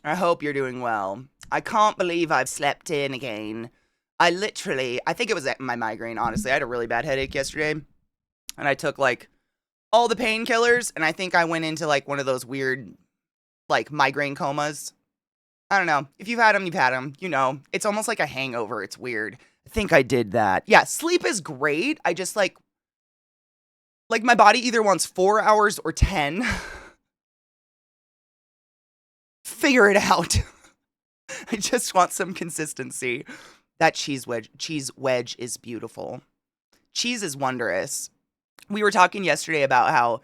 I hope you're doing well. I can't believe I've slept in again. I think it was my migraine, honestly. I had a really bad headache yesterday, and I took like all the painkillers, and I think I went into like one of those weird, like migraine comas. I don't know. If you've had them, you've had them. You know, it's almost like a hangover. It's weird. I think I did that. Yeah, sleep is great. I just like my body either wants 4 hours or 10. Figure it out. I just want some consistency. That cheese wedge is beautiful. Cheese is wondrous. We were talking yesterday about how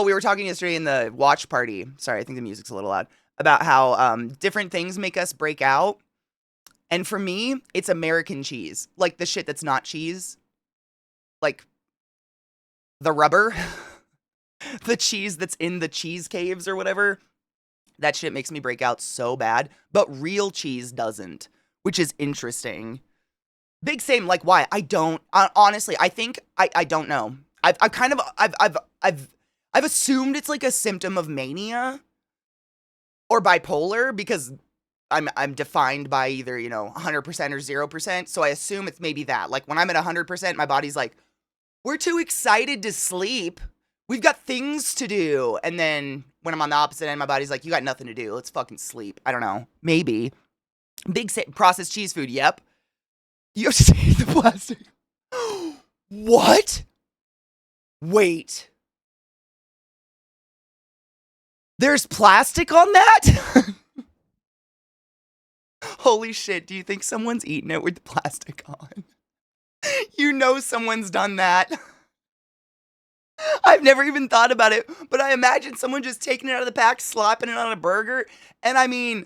we were talking yesterday in the watch party. Sorry, I think the music's a little loud. About how different things make us break out. And for me, it's American cheese. Like the shit that's not cheese. Like the rubber. The cheese that's in the cheese caves or whatever. That shit makes me break out so bad. But real cheese doesn't, which is interesting. Big same, like why? I don't honestly, I think I don't know. I've assumed it's like a symptom of mania or bipolar because I'm defined by either, 100% or 0%. So I assume it's maybe that. Like when I'm at 100%, my body's like, we're too excited to sleep. We've got things to do. And then when I'm on the opposite end, my body's like, you got nothing to do. Let's fucking sleep. I don't know. Maybe. Processed cheese food. Yep. You have to take the plastic. What? Wait. There's plastic on that? Holy shit, do you think someone's eating it with the plastic on? You know someone's done that. I've never even thought about it, but I imagine someone just taking it out of the pack, slapping it on a burger, and I mean,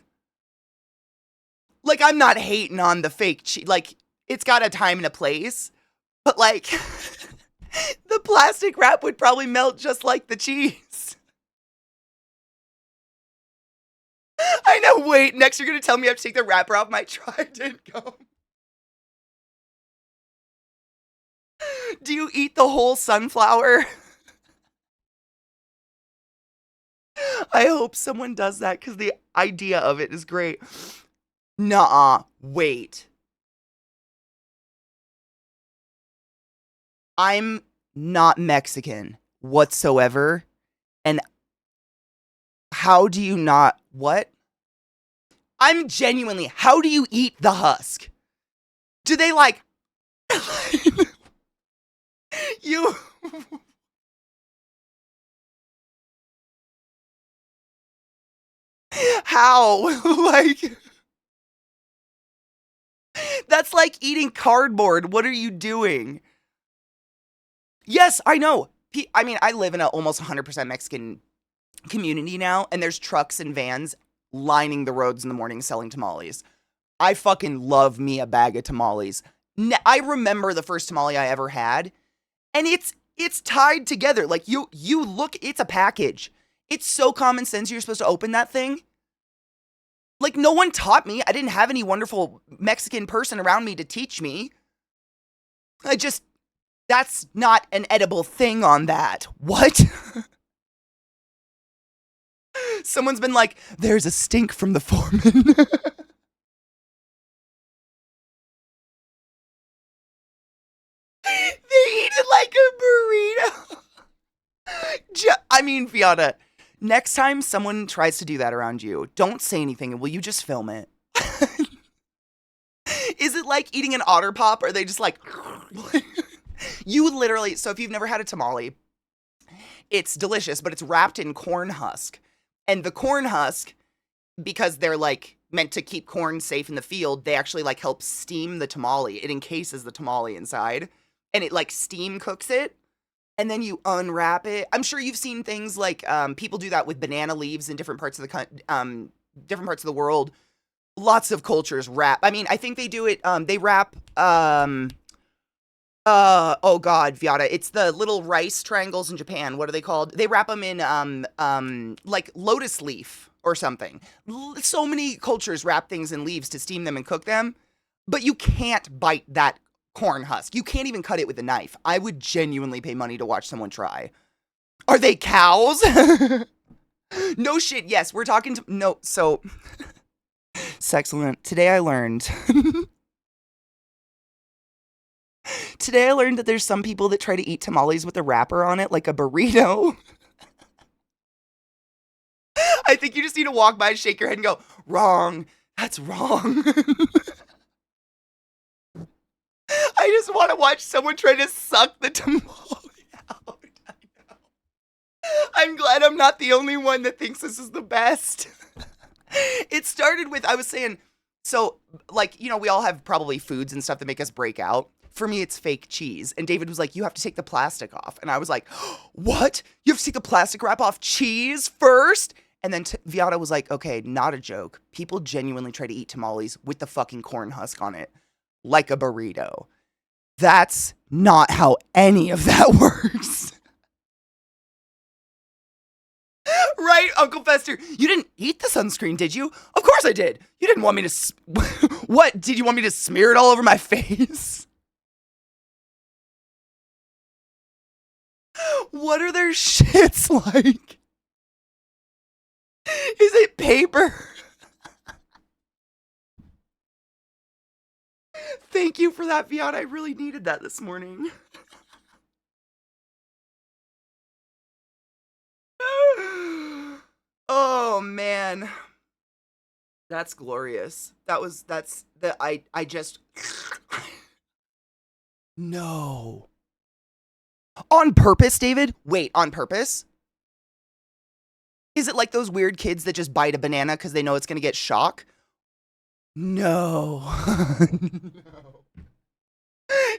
like, I'm not hating on the fake cheese. Like, it's got a time and a place, but like, the plastic wrap would probably melt just like the cheese. I know, wait, next you're gonna tell me I have to take the wrapper off my Trident gum. Do you eat the whole sunflower? I hope someone does that because the idea of it is great. Nuh-uh, wait. I'm not Mexican whatsoever. And how do you not, what? I'm genuinely, how do you eat the husk? Do they like, you, how? Like, that's like eating cardboard. What are you doing? Yes, I know. I mean, I live in an almost 100% Mexican community now, and there's trucks and vans lining the roads in the morning selling tamales. I fucking love me a bag of tamales. I remember the first tamale I ever had, and it's tied together. Like you look, it's a package. It's so common sense you're supposed to open that thing. Like no one taught me. I didn't have any wonderful Mexican person around me to teach me. That's not an edible thing on that. What? Someone's been like, there's a stink from the foreman. They eat it like a burrito. I mean, Fiona, next time someone tries to do that around you, don't say anything and will you just film it? Is it like eating an Otter Pop? Or are they just like... You literally... So if you've never had a tamale, it's delicious, but it's wrapped in corn husk. And the corn husk, because they're like meant to keep corn safe in the field, they actually like help steam the tamale. It encases the tamale inside. And it like steam cooks it. And then you unwrap it. I'm sure you've seen things like people do that with banana leaves in different parts of the world. Lots of cultures wrap. I mean, I think they do it. They wrap. Oh God, Viata. It's the little rice triangles in Japan. What are they called? They wrap them in like lotus leaf or something. So many cultures wrap things in leaves to steam them and cook them. But you can't bite that corn husk. You can't even cut it with a knife. I would genuinely pay money to watch someone try. Are they cows? No shit. Yes, we're talking to no. So, Sexcellent. Today I learned that there's some people that try to eat tamales with a wrapper on it, like a burrito. I think you just need to walk by and shake your head and go, wrong. That's wrong. I just want to watch someone try to suck the tamale out. I'm glad I'm not the only one that thinks this is the best. It started with, I was saying, so, like, you know, we all have probably foods and stuff that make us break out. For me, it's fake cheese. And David was like, you have to take the plastic off. And I was like, what? You have to take the plastic wrap off cheese first? And then Viata was like, okay, not a joke. People genuinely try to eat tamales with the fucking corn husk on it, like a burrito. That's not how any of that works. Right, Uncle Fester? You didn't eat the sunscreen, did you? Of course I did. You didn't want me to... What? Did you want me to smear it all over my face? What are their shits like? Is it paper? Thank you for that, Viata. I really needed that this morning. Oh, man. That's glorious. I just... No. On purpose, David? Wait, on purpose? Is it like those weird kids that just bite a banana because they know it's going to get shock? No. No.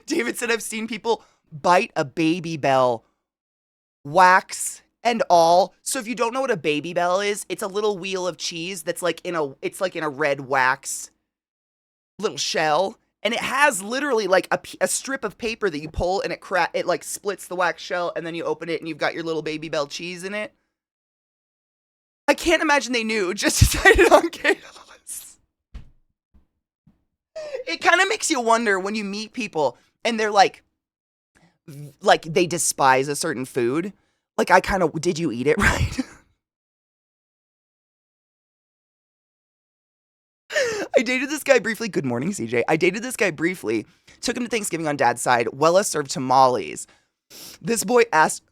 David said, I've seen people bite a Baby Bell, wax and all. So if you don't know what a Baby Bell is, it's a little wheel of cheese that's like in a red wax little shell. And it has literally like a strip of paper that you pull and it like splits the wax shell and then you open it and you've got your little Baby Bell cheese in it. I can't imagine they knew, just decided on chaos. It kind of makes you wonder when you meet people and they're like they despise a certain food. Like did you eat it right? I dated this guy briefly. Good morning, CJ. I dated this guy briefly. Took him to Thanksgiving on Dad's side. Wella served tamales. This boy asked...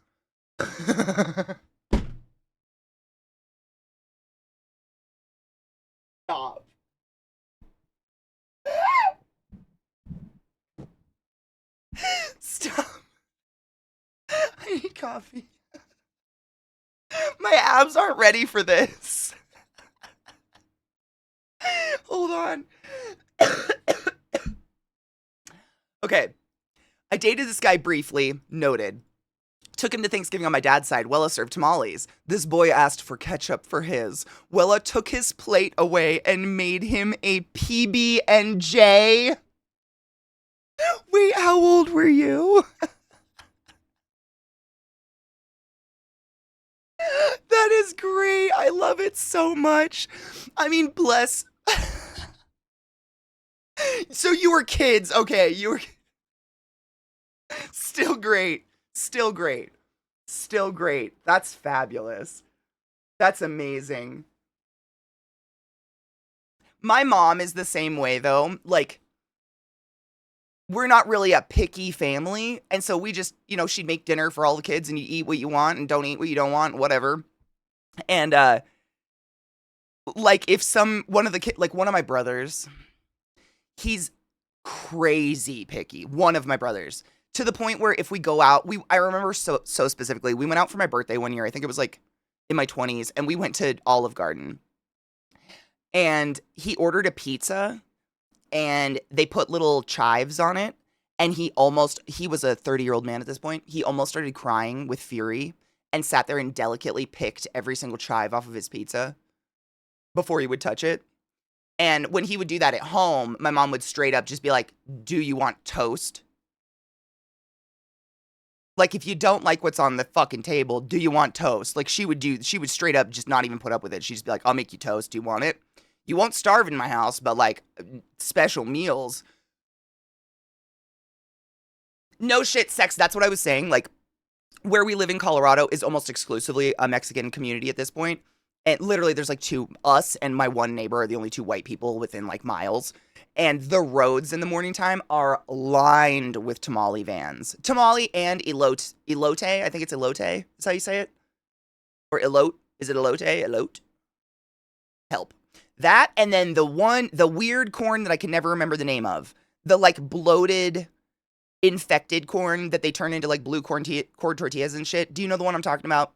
Stop. Stop. I need coffee. My abs aren't ready for this. Hold on. Okay. I dated this guy briefly. Noted. Took him to Thanksgiving on my dad's side. Wella served tamales. This boy asked for ketchup for his. Wella took his plate away and made him a PB&J. Wait, how old were you? That is great. I love it so much. I mean, bless. So you were kids. Okay, you were still great. Still great. Still great. That's fabulous. That's amazing. My mom is the same way though. Like, we're not really a picky family. And so we just, she'd make dinner for all the kids and you eat what you want and don't eat what you don't want, whatever. And, like if one of my brothers, he's crazy picky. One of my brothers, to the point where if we go out, I remember so specifically, we went out for my birthday one year. I think it was like in my 20s and we went to Olive Garden and he ordered a pizza and they put little chives on it. And he was a 30-year-old man at this point. He almost started crying with fury and sat there and delicately picked every single chive off of his pizza before he would touch it. And when he would do that at home, my mom would straight up just be like, do you want toast? Like, if you don't like what's on the fucking table, do you want toast? Like, she would straight up just not even put up with it. She'd just be like, I'll make you toast. Do you want it? You won't starve in my house, but like, special meals. No shit, sex. That's what I was saying. Like, where we live in Colorado is almost exclusively a Mexican community at this point. And literally there's like us and my one neighbor are the only two white people within like miles. And the roads in the morning time are lined with tamale vans. Tamale and elote. Elote, I think it's elote. Is how you say it? Or elote. Is it elote? Elote? Help. That and then the weird corn that I can never remember the name of. The like bloated, infected corn that they turn into like blue corn tortillas and shit. Do you know the one I'm talking about?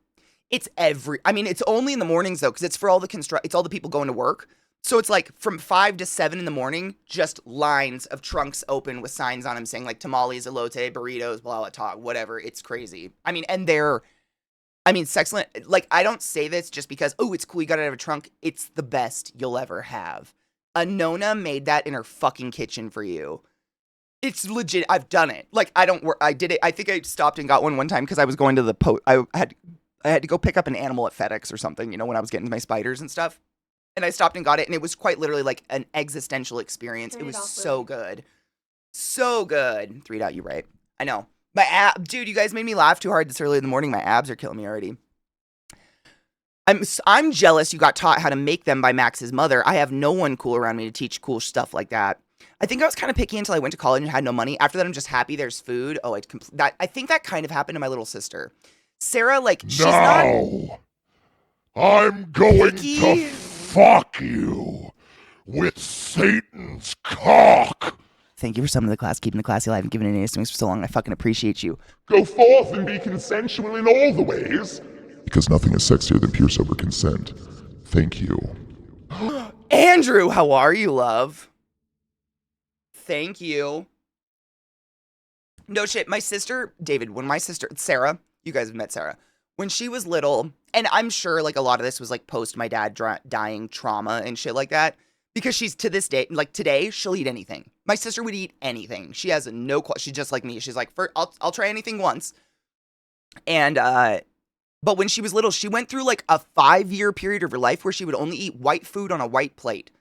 It's it's only in the mornings though, because it's for all it's all the people going to work. So it's like from 5 to 7 in the morning, just lines of trunks open with signs on them saying like tamales, elote, burritos, blah, blah, blah, whatever. It's crazy. Sexcellent. Like, I don't say this just because, oh, it's cool, you got it out of a trunk. It's the best you'll ever have. A Nona made that in her fucking kitchen for you. It's legit. I've done it. Like, I did it. I think I stopped and got one time because I was going to I had to go pick up an animal at FedEx or something, when I was getting my spiders and stuff. And I stopped and got it, and it was quite literally like an existential experience. It was so good. So good. 3 you right. I know. Dude, you guys made me laugh too hard this early in the morning. My abs are killing me already. I'm jealous you got taught how to make them by Max's mother. I have no one cool around me to teach cool stuff like that. I think I was kind of picky until I went to college and had no money. After that, I'm just happy there's food. Oh, I think that kind of happened to my little sister. Sarah, like, she's not I'm going picky. to fuck you with Satan's cock. Thank you for summoning the class, keeping the classy alive, and giving it names to me for so long. I fucking appreciate you. Go forth and be consensual in all the ways. Because nothing is sexier than pure sober consent. Thank you. Andrew, how are you, love? Thank you. No shit, my sister, David, Sarah, you guys have met Sarah. When she was little, and I'm sure like a lot of this was like post my dad dying trauma and shit like that. Because she's to this day, like today, she'll eat anything. My sister would eat anything. She has she's just like me. She's like, I'll try anything once. And, but when she was little, she went through like a 5-year period of her life where she would only eat white food on a white plate.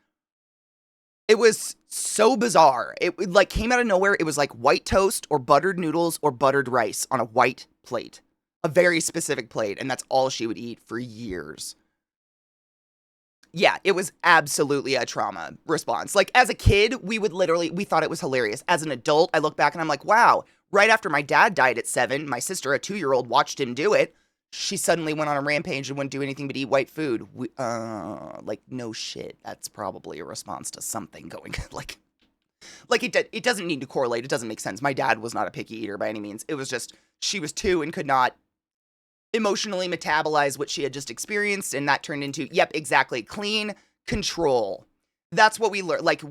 It was so bizarre. It like came out of nowhere. It was like white toast or buttered noodles or buttered rice on a white plate. A very specific plate. And that's all she would eat for years. Yeah, it was absolutely a trauma response. Like, as a kid, we thought it was hilarious. As an adult, I look back and I'm like, wow, right after my dad died at 7, my sister, a 2-year-old, watched him do it. She suddenly went on a rampage and wouldn't do anything but eat white food. Like, no shit. That's probably a response to something going, it doesn't need to correlate. It doesn't make sense. My dad was not a picky eater by any means. It was just, she was 2 and could not emotionally metabolize what she had just experienced, and that turned into, yep, exactly, clean control. That's what we learned. Like,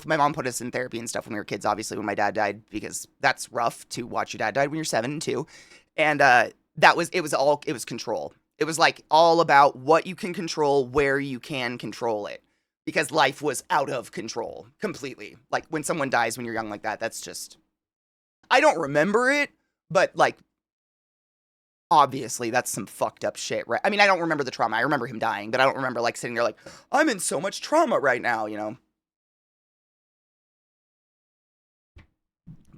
my mom put us in therapy and stuff when we were kids, obviously, when my dad died, because that's rough to watch your dad die when you're 7 and 2. And it was control. It was like all about what you can control, where you can control it, because life was out of control completely. Like, when someone dies when you're young like that, that's just, I don't remember it, but like, obviously, that's some fucked up shit, right? I mean, I don't remember the trauma. I remember him dying, but I don't remember, like, sitting there like, I'm in so much trauma right now,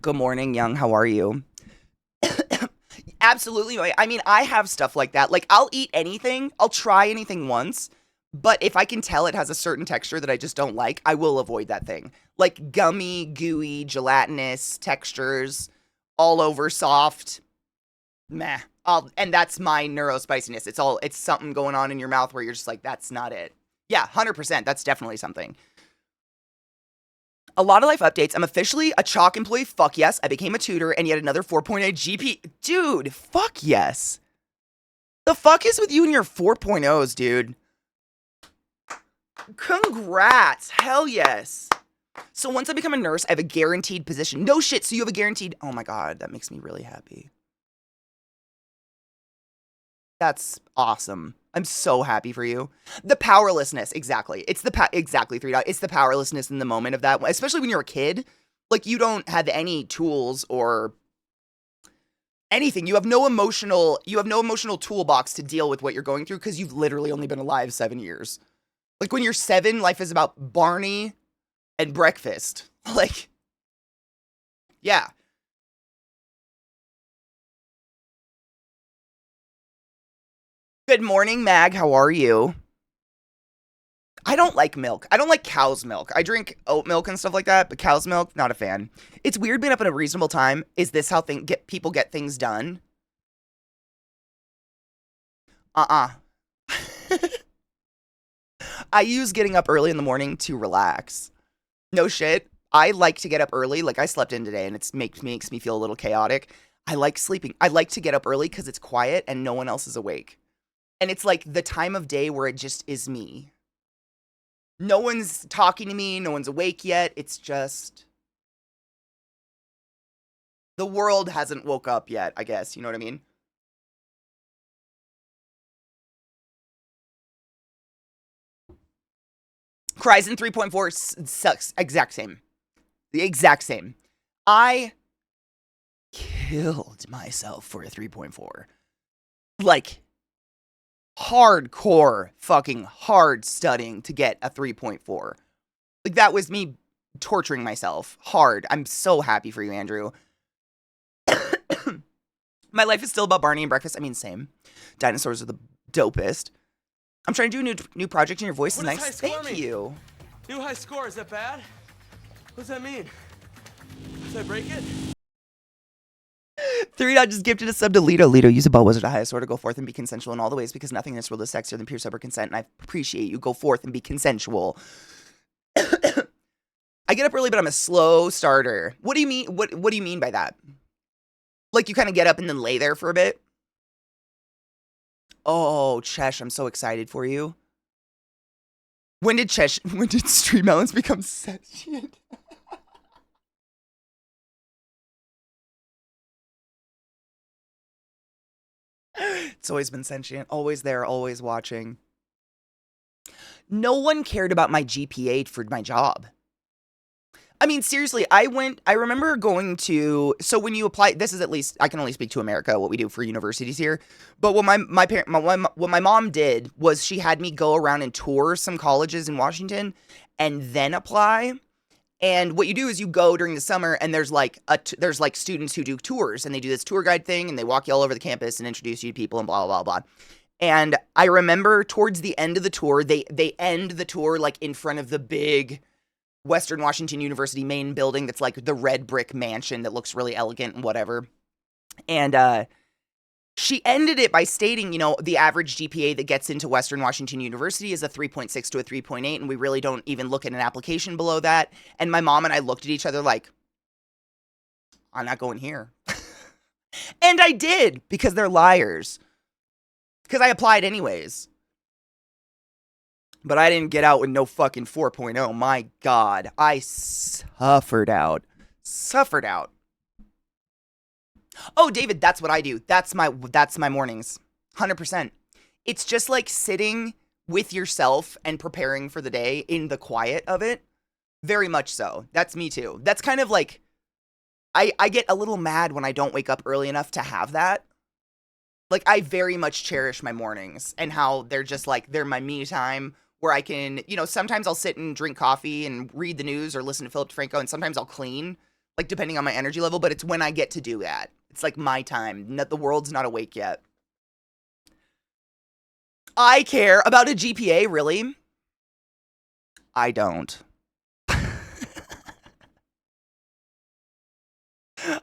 Good morning, Young. How are you? Absolutely. I mean, I have stuff like that. Like, I'll eat anything. I'll try anything once. But if I can tell it has a certain texture that I just don't like, I will avoid that thing. Like, gummy, gooey, gelatinous textures, all over soft. Meh. And that's my neurospiciness. It's something going on in your mouth where you're just like, that's not it. Yeah, 100%. That's definitely something. A lot of life updates. I'm officially a chalk employee. Fuck yes. I became a tutor and yet another 4.8 GP. Dude, fuck yes. The fuck is with you and your 4.0s, dude? Congrats. Hell yes. So once I become a nurse, I have a guaranteed position. No shit. So you have a guaranteed. Oh my God. That makes me really happy. That's awesome. I'm so happy for you. The powerlessness, exactly. It's exactly 3. It's the powerlessness in the moment of that, especially when you're a kid. Like, you don't have any tools or anything. You have no emotional toolbox to deal with what you're going through because you've literally only been alive 7 years. Like, when you're 7, life is about Barney and breakfast. Like, yeah. Good morning, Mag. How are you? I don't like milk. I don't like cow's milk. I drink oat milk and stuff like that, but cow's milk, not a fan. It's weird being up at a reasonable time. Is this how people get things done? Uh-uh. I use getting up early in the morning to relax. No shit. I like to get up early. Like I slept in today and it makes me feel a little chaotic. I like sleeping. I like to get up early because it's quiet and no one else is awake. And it's like the time of day where it just is me. No one's talking to me, no one's awake yet. It's just the world hasn't woke up yet, I guess. You know what I mean? Cryzen 3.4 sucks. Exact same. The exact same. I killed myself for a 3.4. Like, hardcore fucking hard studying to get a 3.4. Like, that was me torturing myself hard. I'm so happy for you, Andrew. My life is still about Barney and breakfast. I mean, same. Dinosaurs are the dopest. I'm trying to do a new project and your voice is nice. Thank you. New high score, is that bad? What does that mean? Did I break it? 3 Dot just gifted a sub to Lito. Lito, use a ball wizard to highest order. Go forth and be consensual in all the ways because nothing in this world is sexier than pure sober consent. And I appreciate you. Go forth and be consensual. I get up early, but I'm a slow starter. What do you mean? What do you mean by that? Like you kind of get up and then lay there for a bit? Oh, Chesh, I'm so excited for you. When did Street Melons become sentient? It's always been sentient, always there, always watching. No one cared about my GPA for my job. I mean, seriously, I remember going to, so when you apply, this is at least, I can only speak to America, what we do for universities here. But what what my mom did was she had me go around and tour some colleges in Washington and then apply. And what you do is you go during the summer and there's like students who do tours and they do this tour guide thing and they walk you all over the campus and introduce you to people and blah, blah, blah, blah. And I remember towards the end of the tour, they end the tour like in front of the big Western Washington University main building that's like the red brick mansion that looks really elegant and whatever. And she ended it by stating, you know, the average GPA that gets into Western Washington University is a 3.6 to a 3.8, and we really don't even look at an application below that. And my mom and I looked at each other like, I'm not going here. And I did, because they're liars. Because I applied anyways. But I didn't get out with no fucking 4.0. My God, I suffered out. Suffered out. Oh, David, that's what I do. That's my mornings. 100%. It's just like sitting with yourself and preparing for the day in the quiet of it. Very much so. That's me too. That's kind of like, I get a little mad when I don't wake up early enough to have that. Like, I very much cherish my mornings and how they're just like, they're my me time where I can, you know, sometimes I'll sit and drink coffee and read the news or listen to Philip DeFranco, and sometimes I'll clean, like depending on my energy level, but it's when I get to do that. It's like my time. The world's not awake yet. I care about a GPA, really? I don't.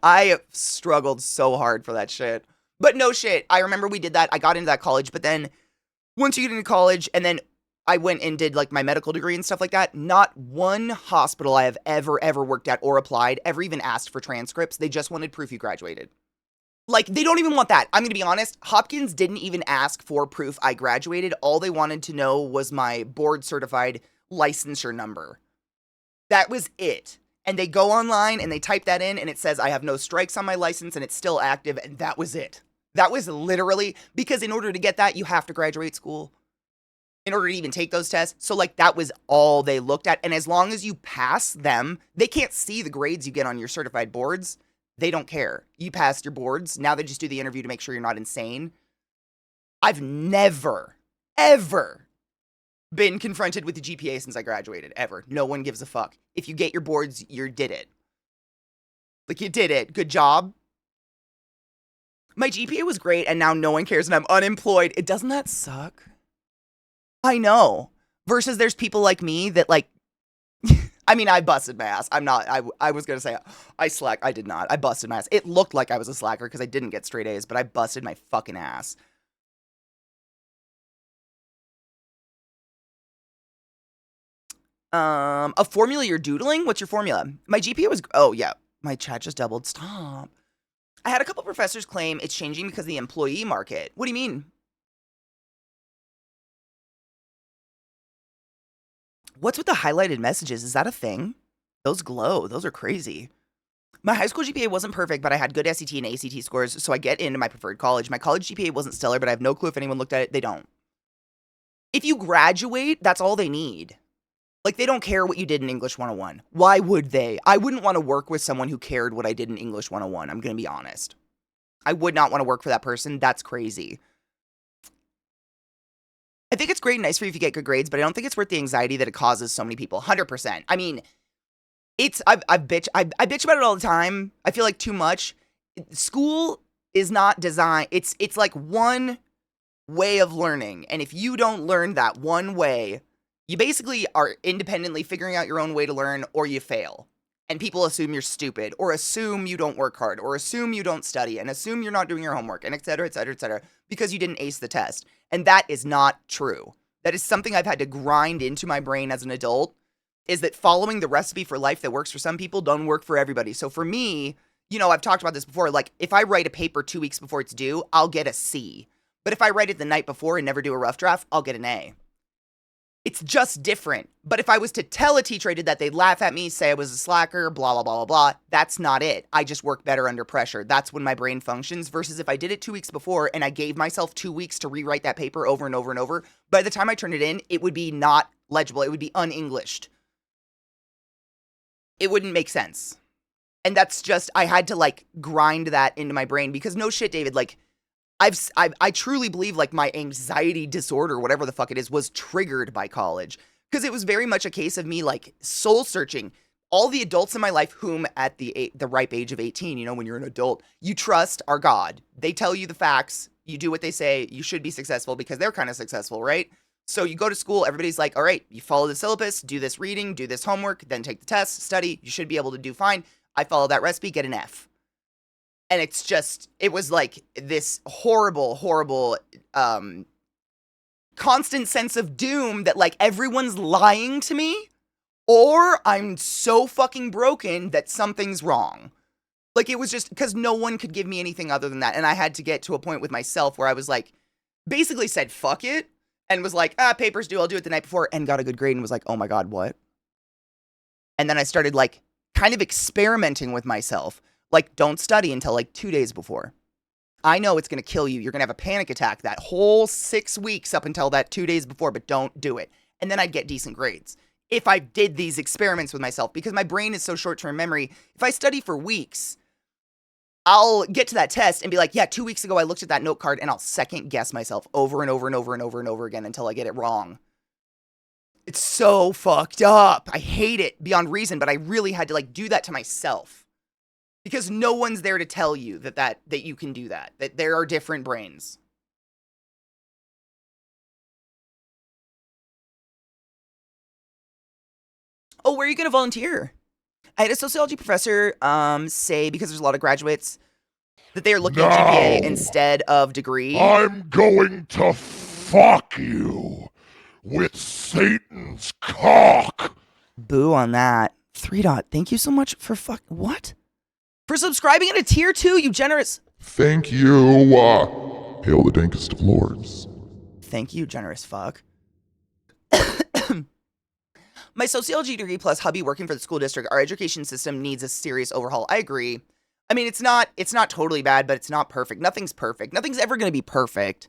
I struggled so hard for that shit. But no shit. I remember we did that. I got into that college, but then once you get into college and then I went and did like my medical degree and stuff like that, not one hospital I have ever worked at or applied ever even asked for transcripts. They just wanted proof you graduated. Like, they don't even want that. I'm going to be honest. Hopkins didn't even ask for proof I graduated. All they wanted to know was my board certified licensure number. That was it. And they go online and they type that in and it says I have no strikes on my license and it's still active, and that was it. That was literally, because in order to get that, you have to graduate school in order to even take those tests. So like that was all they looked at. And as long as you pass them, they can't see the grades you get on your certified boards. They don't care. You passed your boards. Now they just do the interview to make sure you're not insane. I've never, ever been confronted with the GPA since I graduated, ever. No one gives a fuck. If you get your boards, you did it. Like, you did it. Good job. My GPA was great and now no one cares and I'm unemployed. Doesn't that suck? I know. Versus there's people like me that like, I mean, I busted my ass. I was going to say I did not. I busted my ass. It looked like I was a slacker because I didn't get straight A's, but I busted my fucking ass. A formula you're doodling? What's your formula? My GPA was, oh yeah, my chat just doubled. Stop. I had a couple professors claim it's changing because of the employee market. What do you mean? What's with the highlighted messages? Is that a thing? Those glow. Those are crazy. My high school GPA wasn't perfect, but I had good SAT and ACT scores, so I get into my preferred college. My college GPA wasn't stellar, but I have no clue if anyone looked at it. They don't. If you graduate, that's all they need. Like, they don't care what you did in English 101. Why would they? I wouldn't want to work with someone who cared what I did in English 101. I'm going to be honest. I would not want to work for that person. That's crazy. I think it's great and nice for you if you get good grades, but I don't think it's worth the anxiety that it causes so many people. 100%. I mean, I bitch about it all the time. I feel like too much. School is not designed. It's like one way of learning. And if you don't learn that one way, you basically are independently figuring out your own way to learn, or you fail. And people assume you're stupid, or assume you don't work hard, or assume you don't study, and assume you're not doing your homework, and et cetera, et cetera, et cetera, because you didn't ace the test. And that is not true. That is something I've had to grind into my brain as an adult, is that following the recipe for life that works for some people don't work for everybody. So for me, you know, I've talked about this before, like, if I write a paper 2 weeks before it's due, I'll get a C. But if I write it the night before and never do a rough draft, I'll get an A. It's just different. But if I was to tell a teacher I did that, they'd laugh at me, say I was a slacker, blah, blah, blah, blah, blah. That's not it. I just work better under pressure. That's when my brain functions, versus if I did it 2 weeks before and I gave myself 2 weeks to rewrite that paper over and over and over, by the time I turned it in, it would be not legible. It would be un-Englished. It wouldn't make sense. And that's just, I had to like grind that into my brain because no shit, David, like, I truly believe like my anxiety disorder, whatever the fuck it is, was triggered by college, because it was very much a case of me like soul searching. All the adults in my life, whom at the ripe age of 18, you know, when you're an adult, you trust are God. They tell you the facts. You do what they say. You should be successful because they're kind of successful, right? So you go to school. Everybody's like, all right, you follow the syllabus, do this reading, do this homework, then take the test, study. You should be able to do fine. I follow that recipe, get an F. And it's just, it was like this horrible, horrible, constant sense of doom that like everyone's lying to me, or I'm so fucking broken that something's wrong. Like, it was just because no one could give me anything other than that. And I had to get to a point with myself where I was like, basically said, fuck it. And was like, paper's due, I'll do it the night before, and got a good grade and was like, oh my God, what? And then I started like kind of experimenting with myself. Like, don't study until like 2 days before. I know it's going to kill you. You're going to have a panic attack that whole 6 weeks up until that 2 days before, but don't do it. And then I'd get decent grades. If I did these experiments with myself, because my brain is so short-term memory, if I study for weeks, I'll get to that test and be like, yeah, 2 weeks ago I looked at that note card, and I'll second guess myself over and over and over and over and over again until I get it wrong. It's so fucked up. I hate it beyond reason, but I really had to like do that to myself. Because no one's there to tell you that you can do that there are different brains. Oh, where are you going to volunteer? I had a sociology professor say, because there's a lot of graduates, that they are looking at GPA instead of degree. I'm going to fuck you with Satan's cock. Boo on that. 3 Dot, thank you so much for what? For subscribing at a tier 2, you generous. Thank you. Hail the dankest of lords. Thank you, generous fuck. My sociology degree plus hubby working for the school district, our education system needs a serious overhaul. I agree. I mean, it's not totally bad, but it's not perfect. Nothing's perfect. Nothing's ever going to be perfect.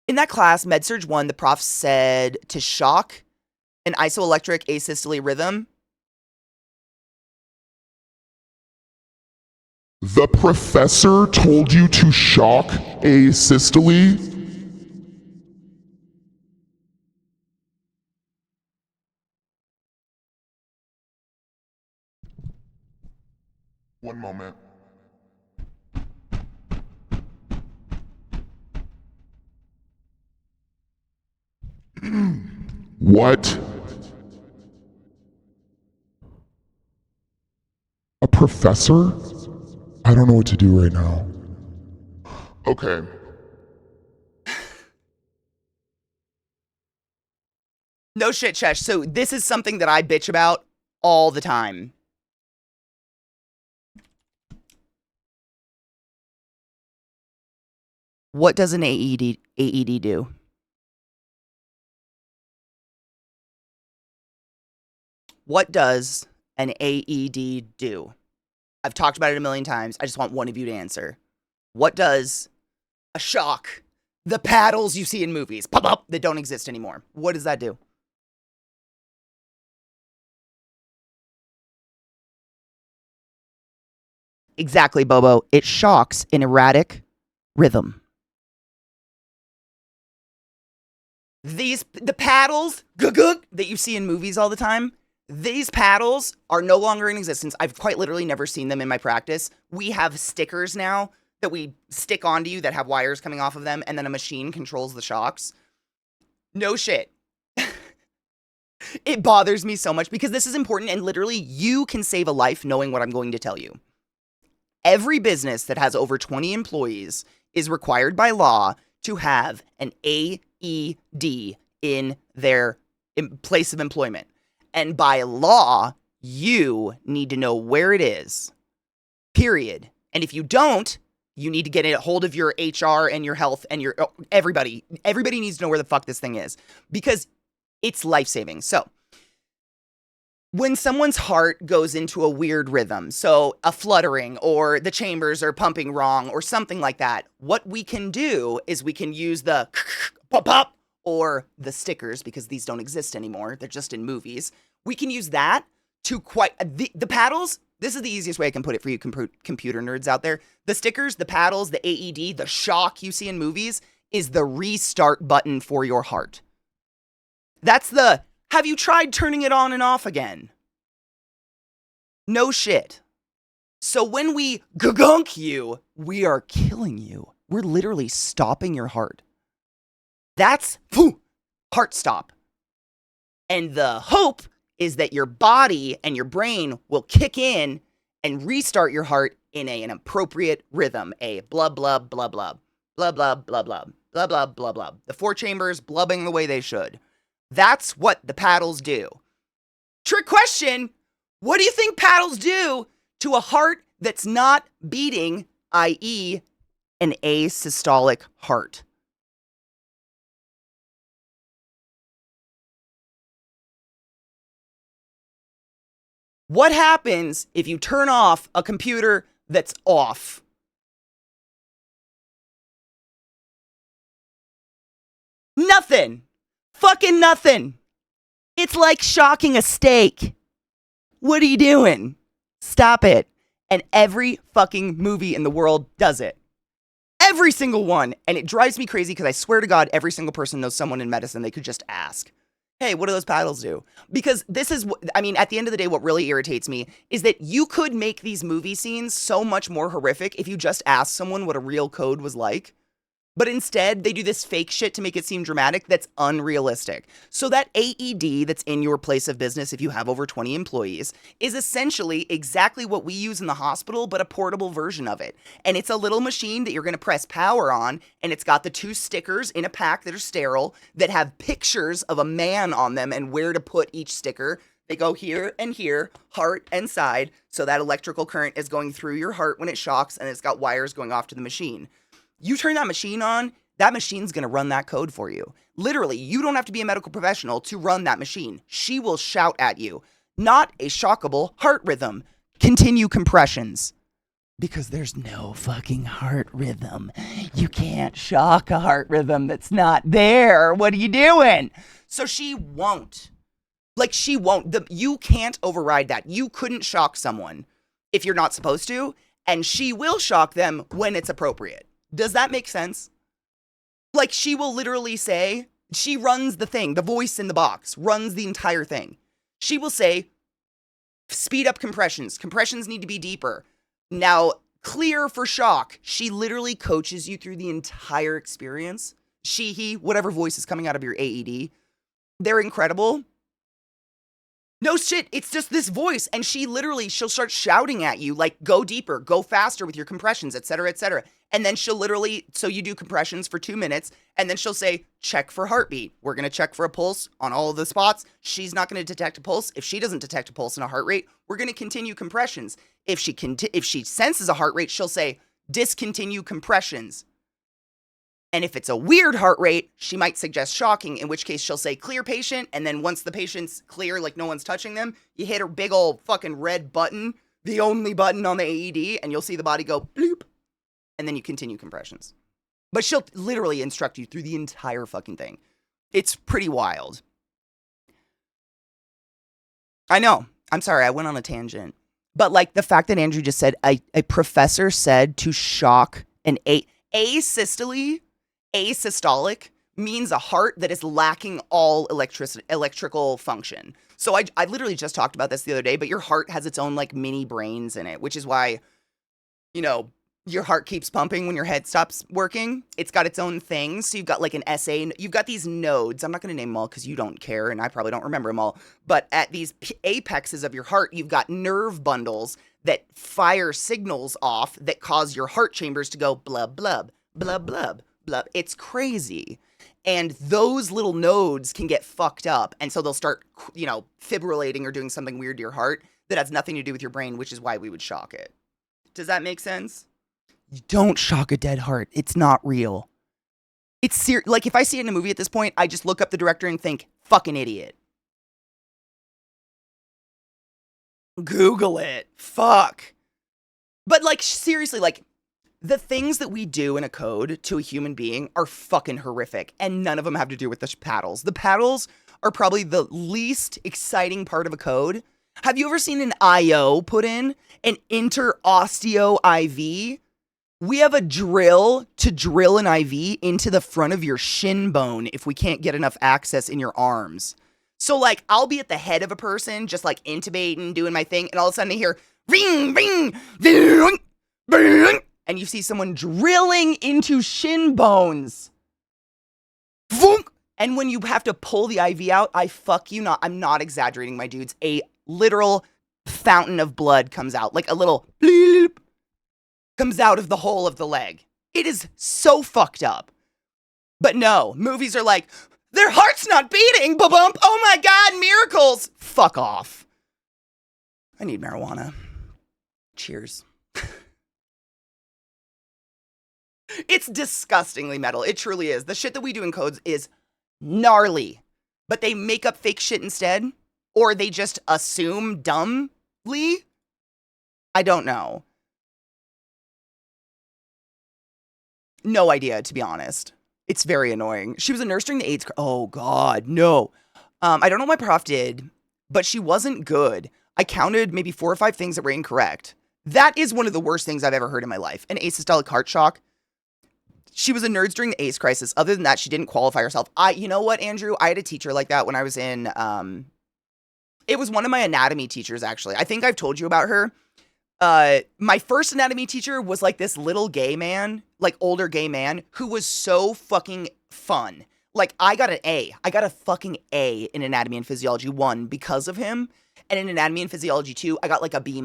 In that class, MedSurg 1, the prof said to shock an isoelectric asystole rhythm. The professor told you to shock asystole? One moment. What? A professor? I don't know what to do right now. Okay. No shit, Chesh. So this is something that I bitch about all the time. What does an AED do? What does an AED do? I've talked about it a million times. I just want one of you to answer. What does a shock, the paddles you see in movies, pop up, that don't exist anymore, what does that do? Exactly, Bobo. It shocks an erratic rhythm. The paddles that you see in movies all the time, these paddles are no longer in existence. I've quite literally never seen them in my practice. We have stickers now that we stick onto you that have wires coming off of them, and then a machine controls the shocks. No shit. It bothers me so much because this is important, and literally you can save a life knowing what I'm going to tell you. Every business that has over 20 employees is required by law to have an AED in their place of employment. And by law, you need to know where it is, period. And if you don't, you need to get a hold of your HR and your health and your everybody. Everybody needs to know where the fuck this thing is because it's life-saving. So when someone's heart goes into a weird rhythm, so a fluttering or the chambers are pumping wrong or something like that, what we can do is we can use the pop pop or the stickers, because these don't exist anymore. They're just in movies. We can use that to the paddles. This is the easiest way I can put it for you computer nerds out there. The stickers, the paddles, the AED, the shock you see in movies is the restart button for your heart. That's the, have you tried turning it on and off again? No shit. So when we gunk you, we are killing you. We're literally stopping your heart. That's heart stop. And the hope is that your body and your brain will kick in and restart your heart in an appropriate rhythm. A blah, blah, blah, blah, blah, blah, blah, blah, blah, blah, blah, blah. The four chambers blubbing the way they should. That's what the paddles do. Trick question. What do you think paddles do to a heart that's not beating, i.e., an asystolic heart? What happens if you turn off a computer that's off? Nothing. Fucking nothing. It's like shocking a steak. What are you doing? Stop it. And every fucking movie in the world does it. Every single one. And it drives me crazy because I swear to God, every single person knows someone in medicine they could just ask. Hey, what do those paddles do? Because this is, I mean, at the end of the day, what really irritates me is that you could make these movie scenes so much more horrific if you just asked someone what a real code was like. But instead, they do this fake shit to make it seem dramatic that's unrealistic. So that AED that's in your place of business, if you have over 20 employees, is essentially exactly what we use in the hospital, but a portable version of it. And it's a little machine that you're going to press power on, and it's got the 2 stickers in a pack that are sterile that have pictures of a man on them and where to put each sticker. They go here and here, heart and side, so that electrical current is going through your heart when it shocks, and it's got wires going off to the machine. You turn that machine on, that machine's going to run that code for you. Literally, you don't have to be a medical professional to run that machine. She will shout at you. Not a shockable heart rhythm. Continue compressions. Because there's no fucking heart rhythm. You can't shock a heart rhythm that's not there. What are you doing? So she won't. Like, she won't. You can't override that. You couldn't shock someone if you're not supposed to, and she will shock them when it's appropriate. Does that make sense? Like, she will literally say, she runs the thing, the voice in the box runs the entire thing. She will say, speed up compressions. Compressions need to be deeper. Now, clear for shock. She literally coaches you through the entire experience. She, he, whatever voice is coming out of your AED. They're incredible. No shit, it's just this voice, and she'll start shouting at you, like, go deeper, go faster with your compressions, etc., etc. And then she'll literally, so you do compressions for 2 minutes, and then she'll say, check for heartbeat. We're going to check for a pulse on all of the spots. She's not going to detect a pulse. If she doesn't detect a pulse and a heart rate, we're going to continue compressions. If she senses a heart rate, she'll say, discontinue compressions. And if it's a weird heart rate, she might suggest shocking, in which case she'll say clear patient. And then once the patient's clear, like no one's touching them, you hit her big old fucking red button, the only button on the AED, and you'll see the body go bloop. And then you continue compressions. But she'll literally instruct you through the entire fucking thing. It's pretty wild. I know. I'm sorry, I went on a tangent. But like the fact that Andrew just said, a professor said to shock an asystole. Asystolic means a heart that is lacking all electrical function. So I literally just talked about this the other day, but your heart has its own like mini brains in it, which is why, you know, your heart keeps pumping when your head stops working. It's got its own thing. So you've got like an SA, you've got these nodes. I'm not going to name them all because you don't care and I probably don't remember them all. But at these apexes of your heart, you've got nerve bundles that fire signals off that cause your heart chambers to go blub, blub, blub, blub. Blah. It's crazy. And those little nodes can get fucked up. And so they'll start, you know, fibrillating or doing something weird to your heart that has nothing to do with your brain, which is why we would shock it. Does that make sense? You don't shock a dead heart. It's not real. It's like if I see it in a movie at this point, I just look up the director and think, fucking idiot. Google it. Fuck. But like seriously, like the things that we do in a code to a human being are fucking horrific, and none of them have to do with the paddles. The paddles are probably the least exciting part of a code. Have you ever seen an IO put in? An interosteo IV? We have a drill to drill an IV into the front of your shin bone if we can't get enough access in your arms. So, like, I'll be at the head of a person, just, like, intubating, doing my thing, and all of a sudden I hear, ring, ring, ding, ding, and you see someone drilling into shin bones. Voonk! And when you have to pull the IV out, I'm not exaggerating, my dudes. A literal fountain of blood comes out, like a little bleep comes out of the hole of the leg. It is so fucked up. But no, movies are like, their heart's not beating, ba-bump, oh my God, miracles. Fuck off. I need marijuana. Cheers. It's disgustingly metal. It truly is. The shit that we do in codes is gnarly. But they make up fake shit instead. Or they just assume dumbly. I don't know. No idea, to be honest. It's very annoying. She was a nurse during the AIDS. Oh, God, no. I don't know what my prof did, but she wasn't good. I counted maybe 4 or 5 things that were incorrect. That is one of the worst things I've ever heard in my life. An asystolic heart shock. She was a nurse during the AIDS crisis. Other than that, she didn't qualify herself. You know what, Andrew? I had a teacher like that when I was in, it was one of my anatomy teachers, actually. I think I've told you about her. My first anatomy teacher was like this little gay man, like older gay man, who was so fucking fun. Like, I got an A. I got a fucking A in Anatomy and Physiology 1 because of him. And in Anatomy and Physiology 2, I got like a B-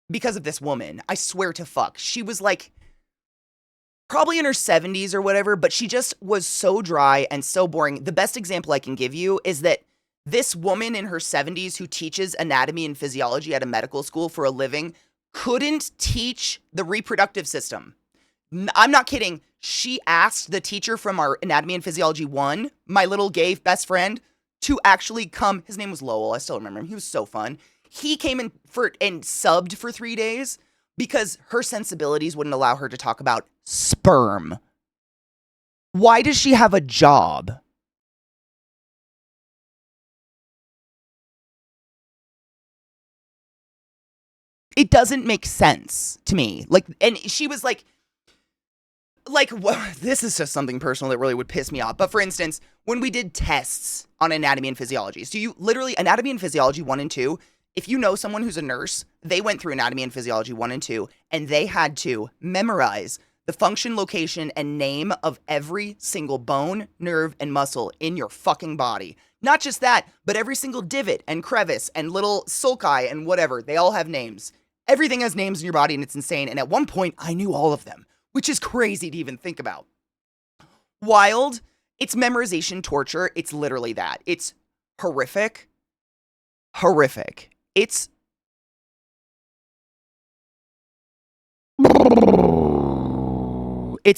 because of this woman. I swear to fuck. She was like probably in her 70s or whatever, but she just was so dry and so boring. The best example I can give you is that this woman in her 70s who teaches anatomy and physiology at a medical school for a living couldn't teach the reproductive system. I'm not kidding. She asked the teacher from our Anatomy and Physiology 1, my little gay best friend, to actually come. His name was Lowell. I still remember him. He was so fun. He came in and subbed for 3 days because her sensibilities wouldn't allow her to talk about sperm. Why does she have a job? It doesn't make sense to me. Like, and she was like, well, this is just something personal that really would piss me off. But for instance, when we did tests on anatomy and physiology, so you literally, anatomy and physiology 1 and 2, if you know someone who's a nurse, they went through anatomy and physiology 1 and 2, and they had to memorize the function, location, and name of every single bone, nerve, and muscle in your fucking body. Not just that, but every single divot and crevice and little sulci and whatever. They all have names. Everything has names in your body, and it's insane. And at one point, I knew all of them, which is crazy to even think about. Wild. It's memorization torture. It's literally that. It's horrific. Horrific. It's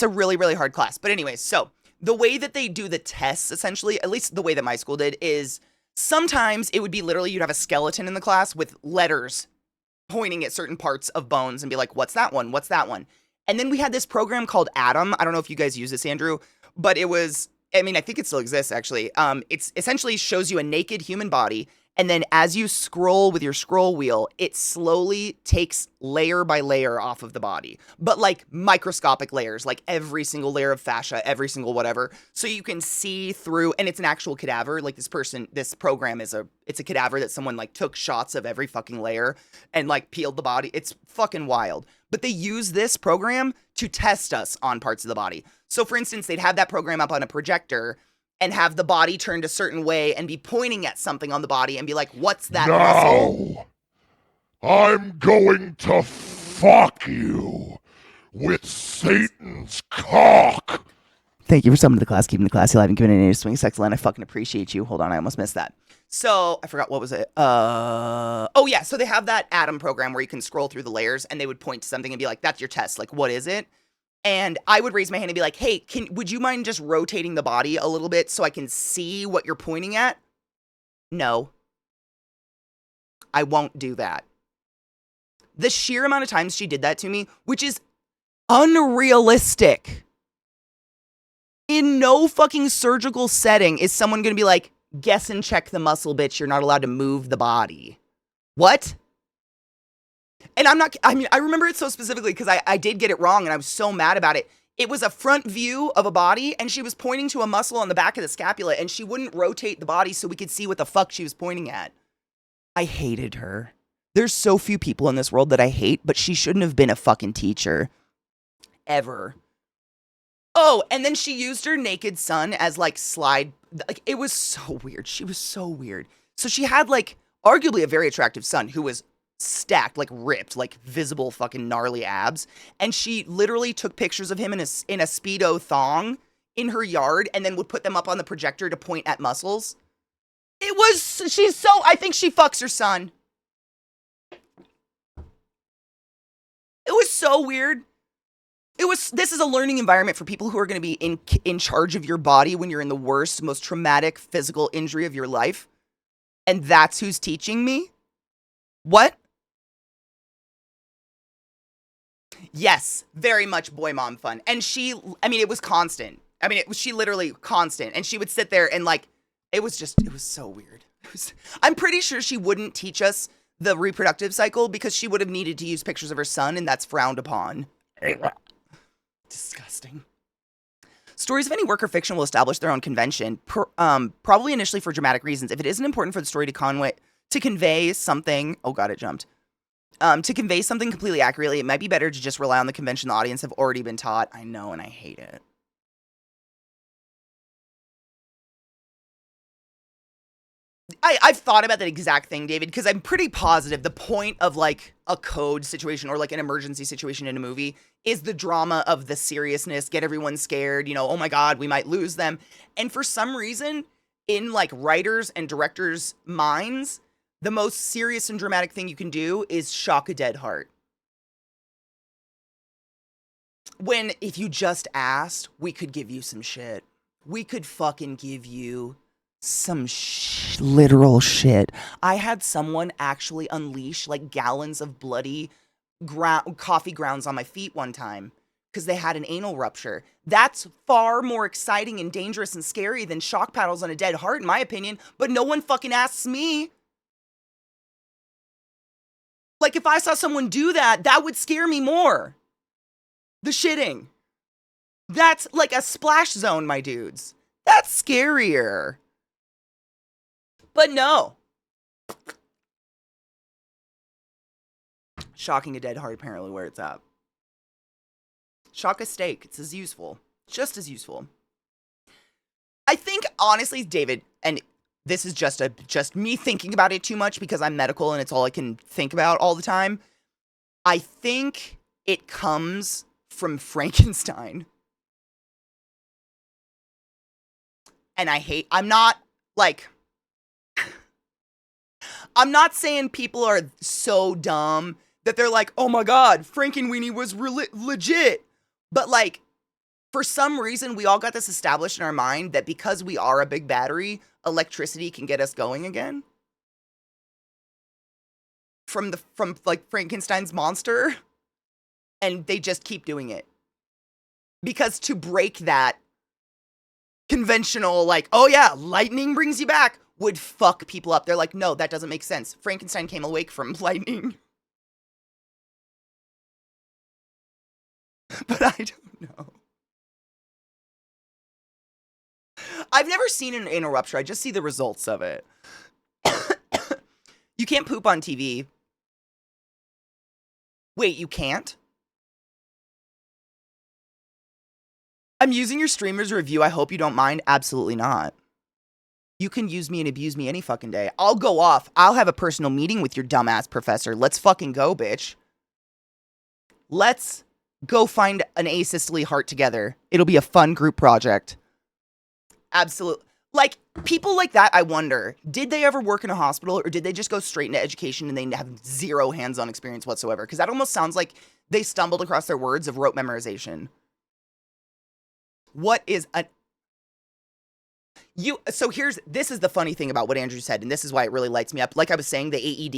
a really, really hard class. But anyways, so the way that they do the tests, essentially, at least the way that my school did, is sometimes it would be literally you'd have a skeleton in the class with letters pointing at certain parts of bones and be like, what's that one? What's that one? And then we had this program called Atom. I don't know if you guys use this, Andrew, but it was, I mean, I think it still exists, actually. It's essentially shows you a naked human body, and then as you scroll with your scroll wheel, it slowly takes layer by layer off of the body, but like microscopic layers, like every single layer of fascia, every single whatever, so you can see through, and it's an actual cadaver. Like this program it's a cadaver that someone like took shots of every fucking layer and like peeled the body. It's fucking wild. But they use this program to test us on parts of the body. So for instance, they'd have that program up on a projector and have the body turned a certain way and be pointing at something on the body and be like, what's that muscle? I'm going to fuck you with Satan's cock. Thank you for summoning the class, keeping the class alive, and giving it a swing sex line. I fucking appreciate you. Hold on, I almost missed that. So I forgot, what was it? Oh yeah, so they have that Atom program where you can scroll through the layers and they would point to something and be like, that's your test. Like, what is it? And I would raise my hand and be like, hey, would you mind just rotating the body a little bit so I can see what you're pointing at? No. I won't do that. The sheer amount of times she did that to me, which is unrealistic. In no fucking surgical setting is someone going to be like, guess and check the muscle, bitch. You're not allowed to move the body. What? And I remember it so specifically because I did get it wrong and I was so mad about it. It was a front view of a body and she was pointing to a muscle on the back of the scapula and she wouldn't rotate the body so we could see what the fuck she was pointing at. I hated her. There's so few people in this world that I hate, but she shouldn't have been a fucking teacher. Ever. Oh, and then she used her naked son as like slide. Like, it was so weird. She was so weird. So she had like arguably a very attractive son who was stacked, like ripped, like visible fucking gnarly abs. And she literally took pictures of him in a Speedo thong in her yard and then would put them up on the projector to point at muscles. I think she fucks her son. It was so weird. This is a learning environment for people who are going to be in charge of your body when you're in the worst, most traumatic physical injury of your life. And that's who's teaching me? What? Yes, very much boy mom fun. And it was constant. She literally constant. And she would sit there and like, it was so weird. I'm pretty sure she wouldn't teach us the reproductive cycle because she would have needed to use pictures of her son and that's frowned upon. Disgusting. Stories of any work or fiction will establish their own convention, probably initially for dramatic reasons. If it isn't important for the story to convey something, oh god, it jumped. To convey something completely accurately, it might be better to just rely on the convention the audience have already been taught. I know, and I hate it. I've thought about that exact thing, David, because I'm pretty positive the point of like a code situation or like an emergency situation in a movie is the drama of the seriousness, get everyone scared, oh my god, we might lose them. And for some reason, in like writers and directors' minds, the most serious and dramatic thing you can do is shock a dead heart. When if you just asked, we could give you some shit. We could fucking give you some literal shit. I had someone actually unleash like gallons of bloody coffee grounds on my feet one time because they had an anal rupture. That's far more exciting and dangerous and scary than shock paddles on a dead heart, in my opinion, but no one fucking asks me. Like, if I saw someone do that, that would scare me more. The shitting. That's like a splash zone, my dudes. That's scarier. But no. Shocking a dead heart, apparently, where it's at. Shock a steak. It's as useful. Just as useful. I think, honestly, David, and this is just me thinking about it too much because I'm medical and it's all I can think about all the time. I think it comes from Frankenstein. And I'm not saying people are so dumb that they're like, oh my God, Frankenweenie was legit. But like, for some reason, we all got this established in our mind that because we are a big battery, electricity can get us going again. From like Frankenstein's monster. And they just keep doing it. Because to break that conventional, like, oh yeah, lightning brings you back, would fuck people up. They're like, no, that doesn't make sense. Frankenstein came awake from lightning. But I don't know. I've never seen an anal rupture. I just see the results of it. You can't poop on TV. Wait, you can't? I'm using your streamer's review. I hope you don't mind. Absolutely not. You can use me and abuse me any fucking day. I'll go off. I'll have a personal meeting with your dumbass professor. Let's fucking go, bitch. Let's go find an asystole heart together. It'll be a fun group project. Absolutely. Like, people like that, I wonder, did they ever work in a hospital or did they just go straight into education and they have zero hands-on experience whatsoever? Because that almost sounds like they stumbled across their words of rote memorization. What is a... So this is the funny thing about what Andrew said, and this is why it really lights me up. Like I was saying, the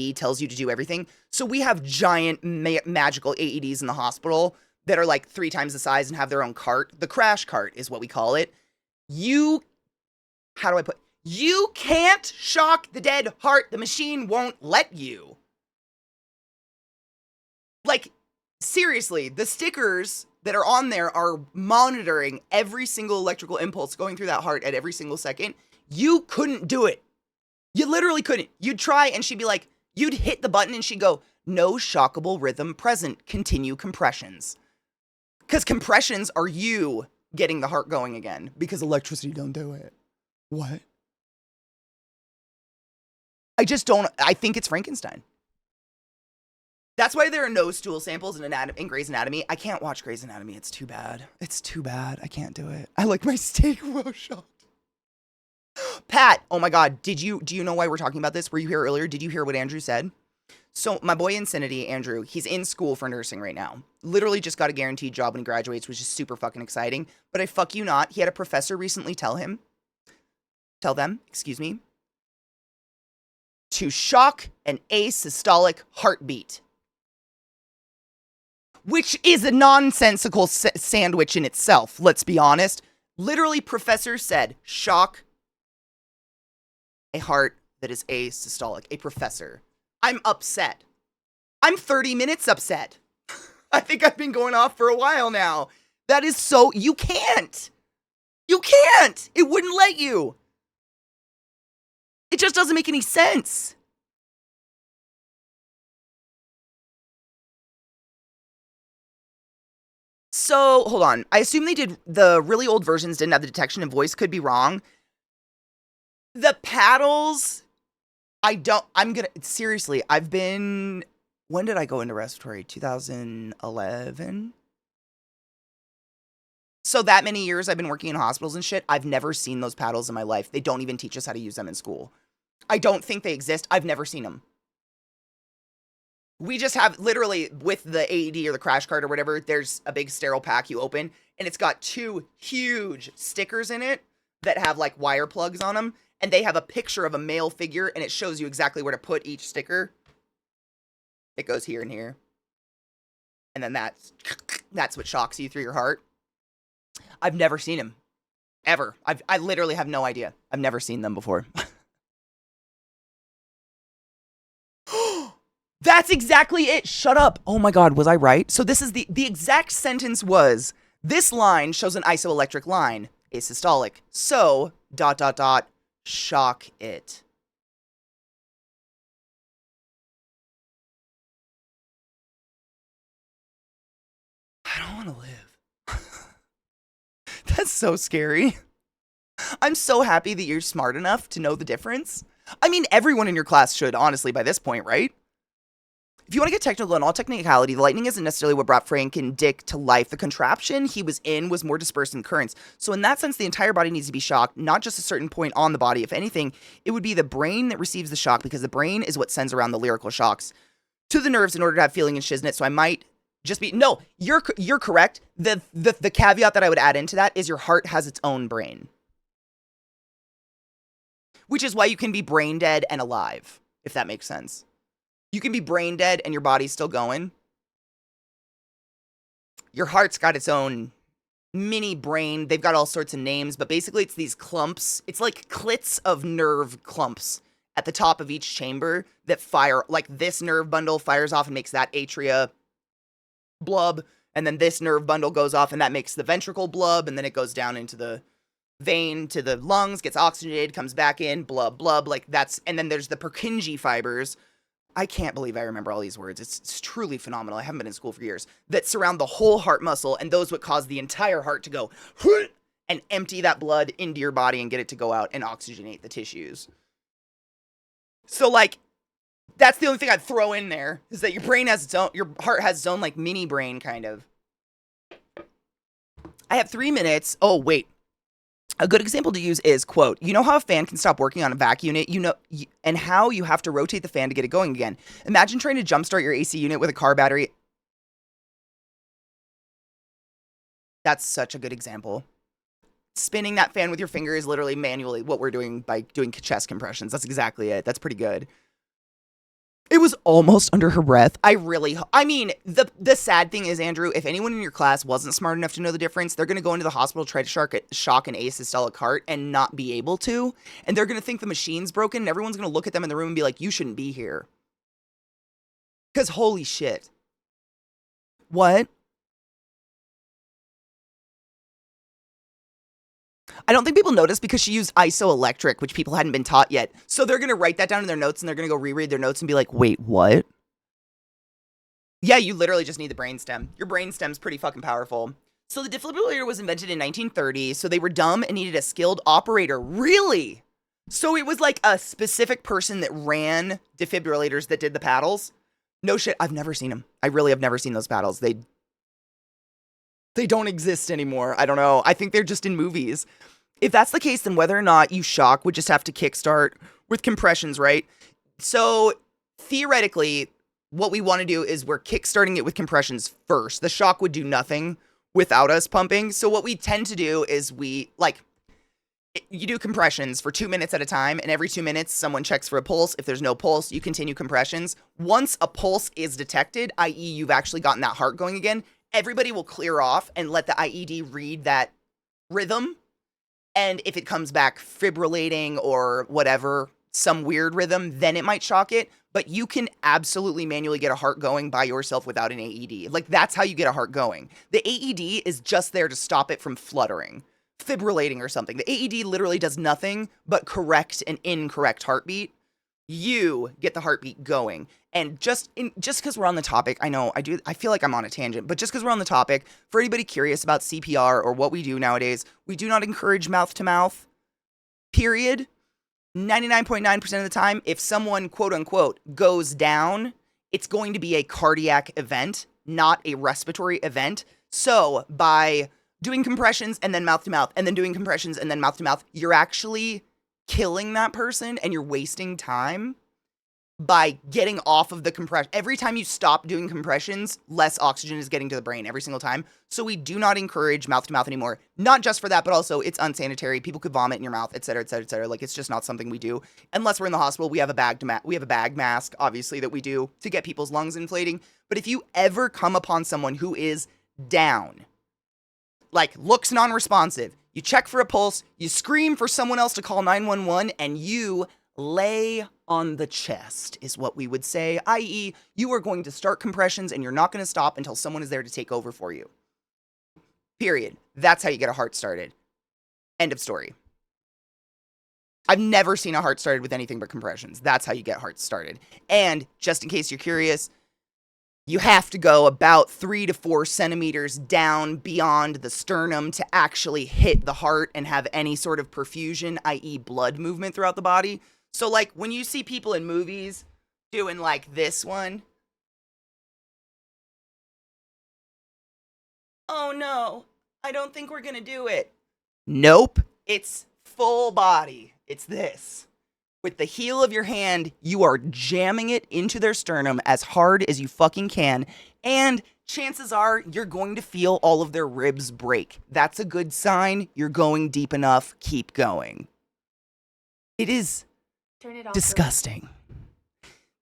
AED tells you to do everything. So we have giant magical AEDs in the hospital that are like 3 times the size and have their own cart. The crash cart is what we call it. You can't shock the dead heart. The machine won't let you. Like, seriously, the stickers that are on there are monitoring every single electrical impulse going through that heart at every single second. You couldn't do it. You literally couldn't. You'd try and she'd be like, you'd hit the button and she'd go, no shockable rhythm present. Continue compressions. Because compressions are you getting the heart going again. Because electricity don't do it. What? I think it's Frankenstein. That's why there are no stool samples in Grey's Anatomy. I can't watch Grey's Anatomy. It's too bad. It's too bad. I can't do it. I like my steak well shocked. Pat, oh my God. Do you know why we're talking about this? Were you here earlier? Did you hear what Andrew said? So my boy Infinity, Andrew, he's in school for nursing right now. Literally just got a guaranteed job when he graduates, which is super fucking exciting. But I fuck you not. He had a professor recently tell them, to shock an asystolic heartbeat. Which is a nonsensical sandwich in itself, let's be honest. Literally, professor said, shock a heart that is asystolic. A professor. I'm upset. I'm 30 minutes upset. I think I've been going off for a while now. That is so... You can't. You can't. It wouldn't let you. It just doesn't make any sense. So, hold on. I assume the really old versions didn't have the detection in voice. Could be wrong. The paddles, seriously, when did I go into respiratory? 2011? So that many years I've been working in hospitals and shit, I've never seen those paddles in my life. They don't even teach us how to use them in school. I don't think they exist. I've never seen them. We just have, literally, with the AED or the crash cart or whatever, there's a big sterile pack you open, and it's got 2 huge stickers in it that have, like, wire plugs on them, and they have a picture of a male figure, and it shows you exactly where to put each sticker. It goes here and here. And then that's what shocks you through your heart. I've never seen him. Ever. I literally have no idea. I've never seen them before. That's exactly it. Shut up. Oh my God, was I right? So this is the exact sentence was, this line shows an isoelectric line, asystolic. So, ... shock it. I don't want to live. That's so scary. I'm so happy that you're smart enough to know the difference. I mean, everyone in your class should, honestly, by this point, right? If you want to get technical in all technicality, the lightning isn't necessarily what brought Frank and Dick to life. The contraption he was in was more dispersed in currents. So in that sense, the entire body needs to be shocked, not just a certain point on the body. If anything, it would be the brain that receives the shock, because the brain is what sends around the lyrical shocks to the nerves in order to have feeling and shiznit. So I might just be, no, you're correct. The caveat that I would add into that is your heart has its own brain. Which is why you can be brain dead and alive, if that makes sense. You can be brain dead and your body's still going. Your heart's got its own mini brain. They've got all sorts of names, but basically it's these clumps. It's like clits of nerve clumps at the top of each chamber that fire, like this nerve bundle fires off and makes that atria blub, and then this nerve bundle goes off and that makes the ventricle blub, and then it goes down into the vein to the lungs, gets oxygenated, comes back in, blub, blub, like that's, and then there's the Purkinje fibers. I can't believe I remember all these words. It's truly phenomenal. I haven't been in school for years. That surround the whole heart muscle, and those would cause the entire heart to go and empty that blood into your body and get it to go out and oxygenate the tissues. So, like, that's the only thing I'd throw in there, is that your brain has its own, your heart has its own, like, mini brain, kind of. I have 3 minutes. Oh, wait. A good example to use is, quote, you know how a fan can stop working on a vac unit, and how you have to rotate the fan to get it going again. Imagine trying to jumpstart your AC unit with a car battery. That's such a good example. Spinning that fan with your finger is literally manually what we're doing by doing chest compressions. That's exactly it. That's pretty good. It was almost under her breath. I mean, the sad thing is, Andrew, if anyone in your class wasn't smart enough to know the difference, they're going to go into the hospital, try to shock an asystolic heart and not be able to. And they're going to think the machine's broken, and everyone's going to look at them in the room and be like, you shouldn't be here. Because holy shit. What? I don't think people noticed because she used isoelectric, which people hadn't been taught yet. So they're going to write that down in their notes, and they're going to go reread their notes and be like, wait, what? Yeah, you literally just need the brainstem. Your brainstem's pretty fucking powerful. So the defibrillator was invented in 1930, so they were dumb and needed a skilled operator. Really? So it was like a specific person that ran defibrillators that did the paddles? No shit, I've never seen them. I really have never seen those paddles. They don't exist anymore. I don't know. I think they're just in movies. If that's the case, then whether or not you shock would just have to kickstart with compressions, right? So theoretically, what we want to do is we're kickstarting it with compressions first. The shock would do nothing without us pumping. So what we tend to do is you do compressions for 2 minutes at a time, and every 2 minutes, someone checks for a pulse. If there's no pulse, you continue compressions. Once a pulse is detected, i.e. you've actually gotten that heart going again, everybody will clear off and let the IED read that rhythm. And if it comes back fibrillating or whatever, some weird rhythm, then it might shock it. But you can absolutely manually get a heart going by yourself without an AED. Like, that's how you get a heart going. The AED is just there to stop it from fluttering, fibrillating or something. The AED literally does nothing but correct an incorrect heartbeat. You get the heartbeat going. And just because we're on the topic, I feel like I'm on a tangent, but just because we're on the topic, for anybody curious about CPR or what we do nowadays, we do not encourage mouth to mouth, period. 99.9% of the time, if someone, quote unquote, goes down, it's going to be a cardiac event, not a respiratory event. So by doing compressions and then mouth to mouth, and then doing compressions and then mouth to mouth, you're actually killing that person and you're wasting time by getting off of the compression. Every time you stop doing compressions, less oxygen is getting to the brain every single time. So we do not encourage mouth to mouth anymore. Not just for that, but also it's unsanitary. People could vomit in your mouth, et cetera, et cetera, et cetera. Like, it's just not something we do. Unless we're in the hospital, we have a bag mask, obviously, that we do to get people's lungs inflating. But if you ever come upon someone who is down, like looks non-responsive, you check for a pulse, you scream for someone else to call 911, and you lay on the chest is what we would say, i.e. you are going to start compressions and you're not going to stop until someone is there to take over for you. Period. That's how you get a heart started. End of story. I've never seen a heart started with anything but compressions. That's how you get hearts started. And just in case you're curious, You have to go about 3 to 4 centimeters down beyond the sternum to actually hit the heart and have any sort of perfusion, i.e. blood movement throughout the body. So, like, when you see people in movies doing, like, this one. Oh, no. I don't think we're gonna do it. Nope. It's full body. It's this. With the heel of your hand, you are jamming it into their sternum as hard as you fucking can, and chances are you're going to feel all of their ribs break. That's a good sign. You're going deep enough. Keep going. It is disgusting.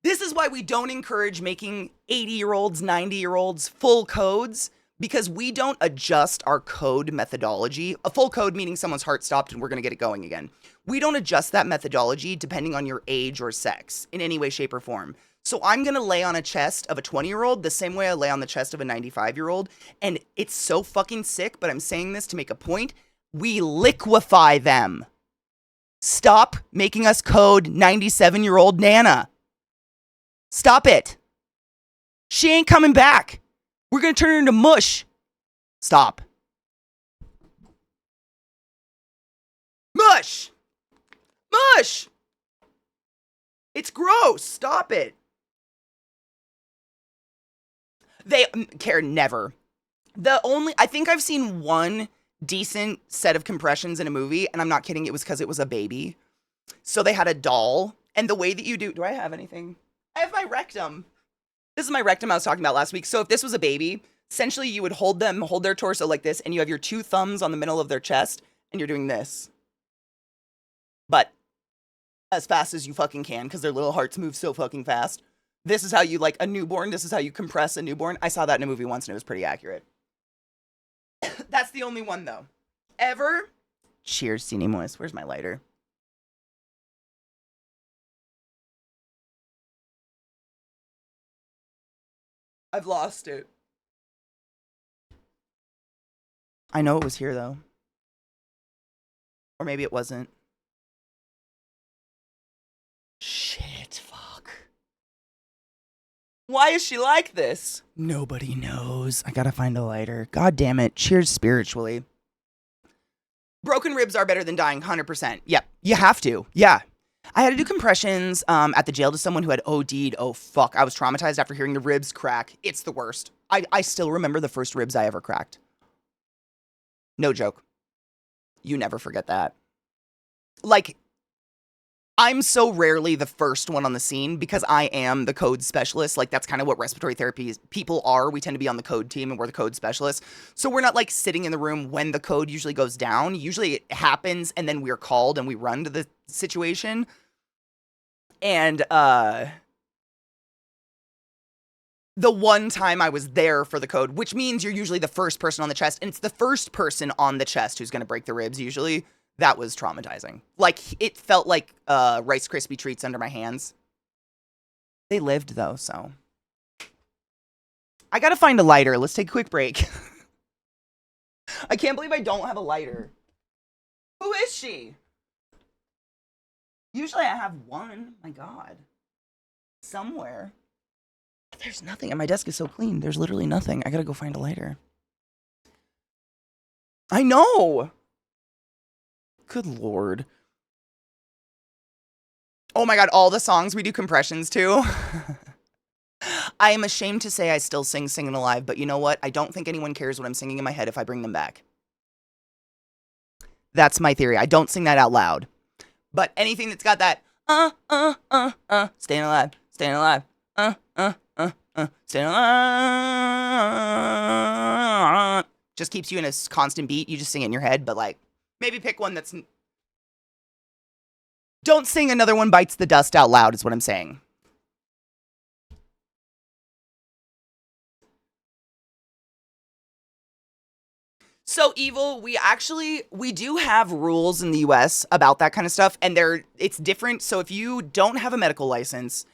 This is why we don't encourage making 80-year-olds, 90-year-olds full codes, because we don't adjust our code methodology. A full code meaning someone's heart stopped and we're going to get it going again. We don't adjust that methodology depending on your age or sex in any way, shape, or form. So I'm going to lay on a chest of a 20-year-old the same way I lay on the chest of a 95-year-old. And it's so fucking sick, but I'm saying this to make a point. We liquefy them. Stop making us code 97-year-old Nana. Stop it. She ain't coming back. We're going to turn her into mush. Stop. Mush. Mush. It's gross. Stop it. They care never. I think I've seen one decent set of compressions in a movie, and I'm not kidding, it was because it was a baby. So they had a doll, and the way that you do I have anything? I have my rectum. This is my rectum I was talking about last week. So if this was a baby, essentially you would hold their torso like this, and you have your 2 thumbs on the middle of their chest, and you're doing this. But as fast as you fucking can, because their little hearts move so fucking fast. This is how you, like a newborn, this is how you compress a newborn. I saw that in a movie once, and it was pretty accurate. That's the only one, though. Ever. Cheers, Sini Moist. Where's my lighter? I've lost it. I know it was here, though. Or maybe it wasn't. Shit, fuck. Why is she like this? Nobody knows. I gotta find a lighter. God damn it. Cheers spiritually. Broken ribs are better than dying, 100%. Yep, you have to. Yeah. I had to do compressions at the jail to someone who had OD'd. Oh, fuck. I was traumatized after hearing the ribs crack. It's the worst. I still remember the first ribs I ever cracked. No joke. You never forget that. Like, I'm so rarely the first one on the scene because I am the code specialist. Like, that's kind of what respiratory therapy people are. We tend to be on the code team and we're the code specialists. So we're not like sitting in the room when the code usually goes down. Usually it happens and then we're called and we run to the situation. And the one time I was there for the code, which means you're usually the first person on the chest, and it's the first person on the chest who's going to break the ribs usually. That was traumatizing. Like, it felt like Rice Krispie treats under my hands. They lived, though, so. I gotta find a lighter. Let's take a quick break. I can't believe I don't have a lighter. Who is she? Usually I have one. My God. Somewhere. There's nothing. And my desk is so clean. There's literally nothing. I gotta go find a lighter. I know! Good Lord. Oh my God, all the songs we do compressions to. I am ashamed to say I still sing Singing Alive, but you know what? I don't think anyone cares what I'm singing in my head if I bring them back. That's my theory. I don't sing that out loud. But anything that's got that, staying alive, staying alive, staying alive, just keeps you in a constant beat. You just sing it in your head, but like, maybe pick one that's... Don't sing Another One Bites the Dust out loud is what I'm saying. So, Evil, we do have rules in the US about that kind of stuff, and it's different. So if you don't have a medical license,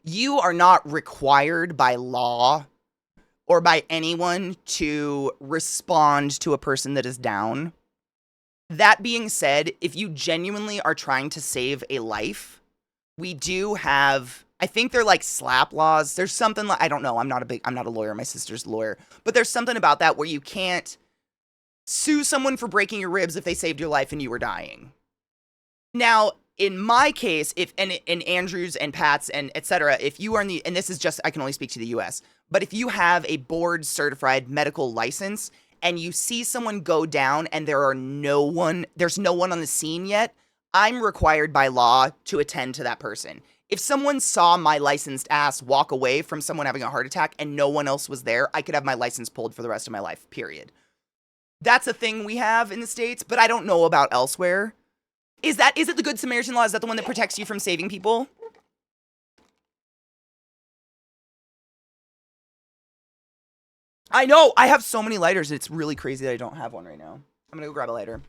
you are not required by law or by anyone to respond to a person that is down. That being said, if you genuinely are trying to save a life, we do have I think they're like slap laws. There's something like, I don't know. I'm not a lawyer. My sister's a lawyer. But there's something about that where you can't sue someone for breaking your ribs if they saved your life and you were dying. Now, in my case, if and Andrews and Pat's and etc., if you are in the, and this is just, I can only speak to the US, but if you have a board certified medical license and you see someone go down and there's no one on the scene yet, I'm required by law to attend to that person. If someone saw my licensed ass walk away from someone having a heart attack and no one else was there, I could have my license pulled for the rest of my life, period. That's a thing we have in the States, but I don't know about elsewhere. Is it the Good Samaritan law? Is that the one that protects you from saving people? I know, I have so many lighters, it's really crazy that I don't have one right now. I'm gonna go grab a lighter.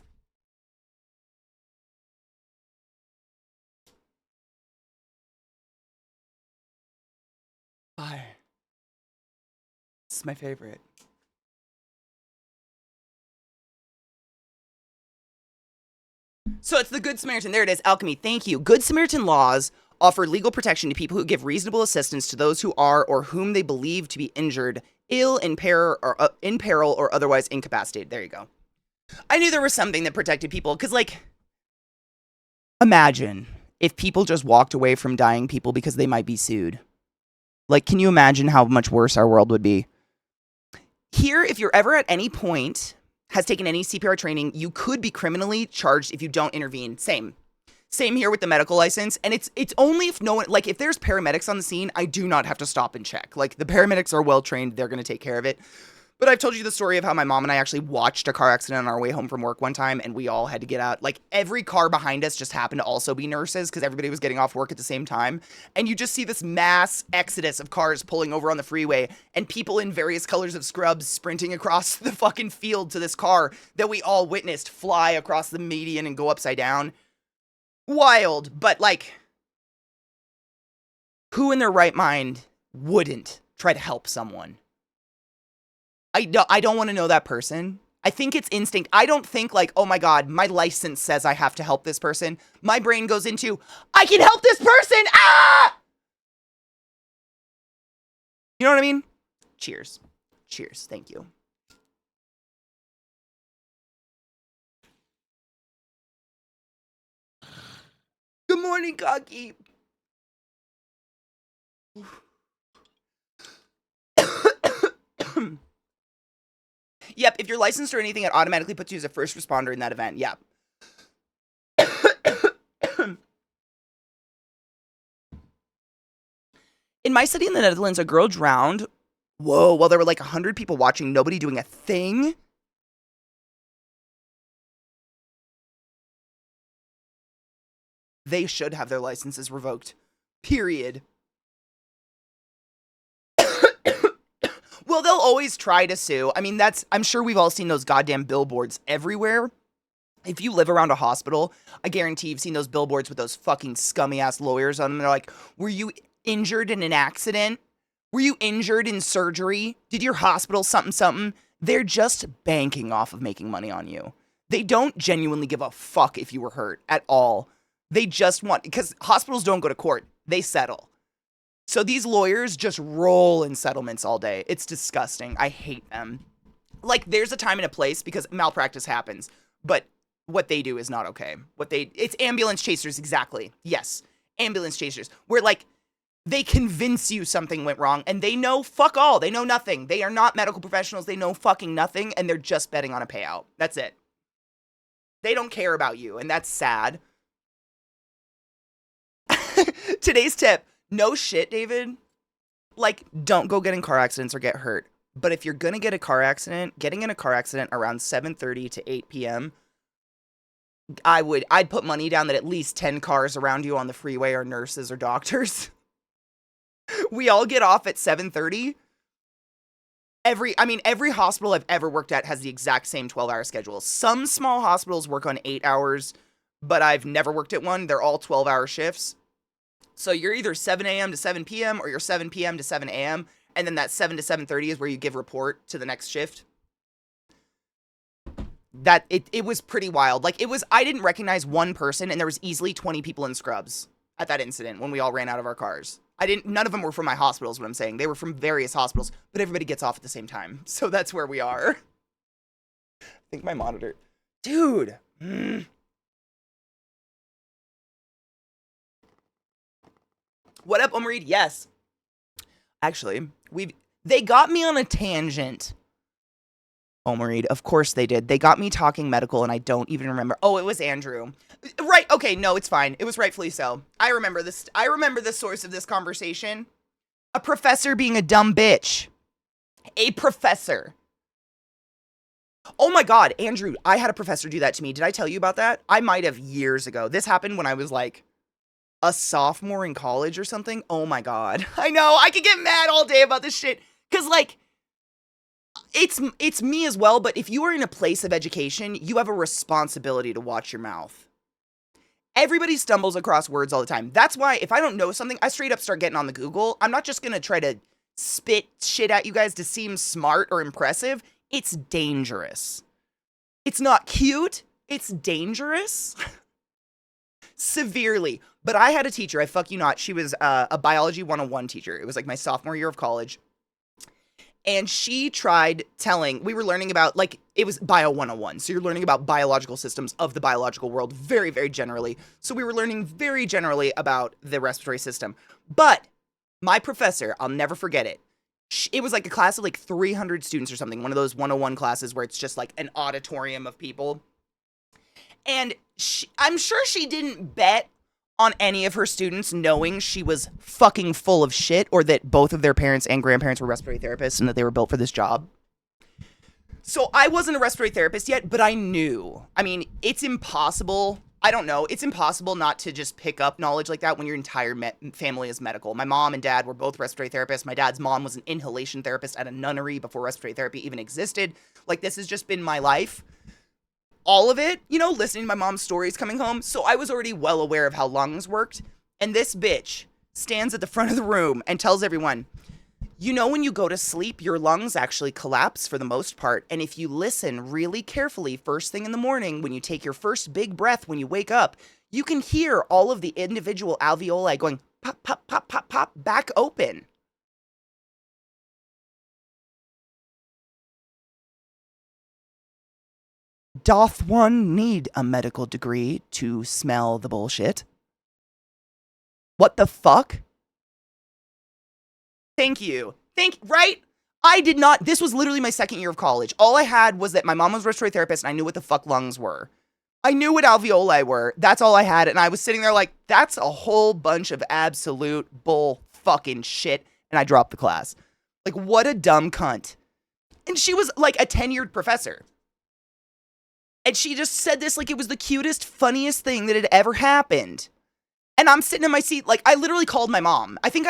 Bye. This is my favorite. So it's the Good Samaritan. There it is. Alchemy. Thank you. Good Samaritan laws offer legal protection to people who give reasonable assistance to those who are or whom they believe to be injured, ill, in peril, or otherwise incapacitated. There you go. I knew there was something that protected people because, like, imagine if people just walked away from dying people because they might be sued. Like, can you imagine how much worse our world would be? Here, if you're ever at any point has taken any CPR training, you could be criminally charged if you don't intervene. Same here with the medical license. And it's only if no one, like, if there's paramedics on the scene, I do not have to stop and check. Like, the paramedics are well trained, they're going to take care of it. But I've told you the story of how my mom and I actually watched a car accident on our way home from work one time, and we all had to get out. Like, every car behind us just happened to also be nurses because everybody was getting off work at the same time. And you just see this mass exodus of cars pulling over on the freeway and people in various colors of scrubs sprinting across the fucking field to this car that we all witnessed fly across the median and go upside down. Wild, but, like, who in their right mind wouldn't try to help someone? I don't want to know that person. I think it's instinct. I don't think like, oh my God, my license says I have to help this person. My brain goes into, I can help this person. Ah! You know what I mean? Cheers. Cheers. Thank you. Good morning, Cocky. Yep, if you're licensed or anything, it automatically puts you as a first responder in that event. Yep. In my city in the Netherlands, a girl drowned. Whoa, while there were like 100 people watching, nobody doing a thing. They should have their licenses revoked. Period. Well, they'll always try to sue. I mean, I'm sure we've all seen those goddamn billboards everywhere. If you live around a hospital, I guarantee you've seen those billboards with those fucking scummy ass lawyers on them. They're like, were you injured in an accident? Were you injured in surgery? Did your hospital something? They're just banking off of making money on you. They don't genuinely give a fuck if you were hurt at all. They just want, because hospitals don't go to court. They settle. So these lawyers just roll in settlements all day. It's disgusting. I hate them. Like, there's a time and a place because malpractice happens, but what they do is not okay. It's ambulance chasers, exactly. Yes, ambulance chasers. Where, like, they convince you something went wrong, and they know fuck all. They know nothing. They are not medical professionals. They know fucking nothing, and they're just betting on a payout. That's it. They don't care about you, and that's sad. Today's tip. No shit, David. Like, don't go get in car accidents or get hurt. But if you're gonna get a car accident, getting in a car accident around 7:30 to 8 p.m., I'd put money down that at least 10 cars around you on the freeway are nurses or doctors. We all get off at 7:30. Every hospital I've ever worked at has the exact same 12-hour schedule. Some small hospitals work on 8 hours, but I've never worked at one. They're all 12-hour shifts. So you're either 7 a.m. to 7 p.m. or you're 7 p.m. to 7 a.m. And then that 7 to 7:30 is where you give report to the next shift. It was pretty wild. Like, I didn't recognize one person, and there was easily 20 people in scrubs at that incident when we all ran out of our cars. None of them were from my hospital is what I'm saying. They were from various hospitals, but everybody gets off at the same time. So that's where we are. I think my monitor. Dude. What up, Omar Reed? Yes. Actually, they got me on a tangent. Omar Reed, of course they did. They got me talking medical and I don't even remember. Oh, it was Andrew. Right, okay, no, it's fine. It was rightfully so. I remember this. I remember the source of this conversation. A professor being a dumb bitch. A professor. Oh my God, Andrew, I had a professor do that to me. Did I tell you about that? I might have years ago. This happened when I was like a sophomore in college or something. Oh my God. I know, I could get mad all day about this shit. Because like, it's me as well, but if you are in a place of education, you have a responsibility to watch your mouth. Everybody stumbles across words all the time. That's why if I don't know something, I straight up start getting on the Google. I'm not just going to try to spit shit at you guys to seem smart or impressive. It's dangerous. It's not cute. It's dangerous. Severely. But I had a teacher, I fuck you not. She was a biology 101 teacher. It was like my sophomore year of college. And she tried telling, we were learning about, like, it was Bio 101. So you're learning about biological systems of the biological world very, very generally. So we were learning very generally about the respiratory system. But my professor, I'll never forget it. It was like a class of like 300 students or something. One of those 101 classes where it's just like an auditorium of people. And I'm sure she didn't bet on any of her students knowing she was fucking full of shit or that both of their parents and grandparents were respiratory therapists and that they were built for this job. So I wasn't a respiratory therapist yet, but I knew. I mean, it's impossible. I don't know. It's impossible not to just pick up knowledge like that when your entire family is medical. My mom and dad were both respiratory therapists. My dad's mom was an inhalation therapist at a nunnery before respiratory therapy even existed. Like, this has just been my life. All of it, you know, listening to my mom's stories coming home. So I was already well aware of how lungs worked. And this bitch stands at the front of the room and tells everyone, you know, when you go to sleep, your lungs actually collapse for the most part. And if you listen really carefully first thing in the morning, when you take your first big breath, when you wake up, you can hear all of the individual alveoli going pop, pop, pop, pop, pop, back open. Doth one need a medical degree to smell the bullshit? What the fuck? Thank you. Right? I did not, this was literally my second year of college. All I had was that my mom was a respiratory therapist and I knew what the fuck lungs were. I knew what alveoli were. That's all I had. And I was sitting there like, that's a whole bunch of absolute bull fucking shit. And I dropped the class. Like, what a dumb cunt. And she was like a tenured professor. And she just said this like it was the cutest, funniest thing that had ever happened. And I'm sitting in my seat, like, I literally called my mom. I think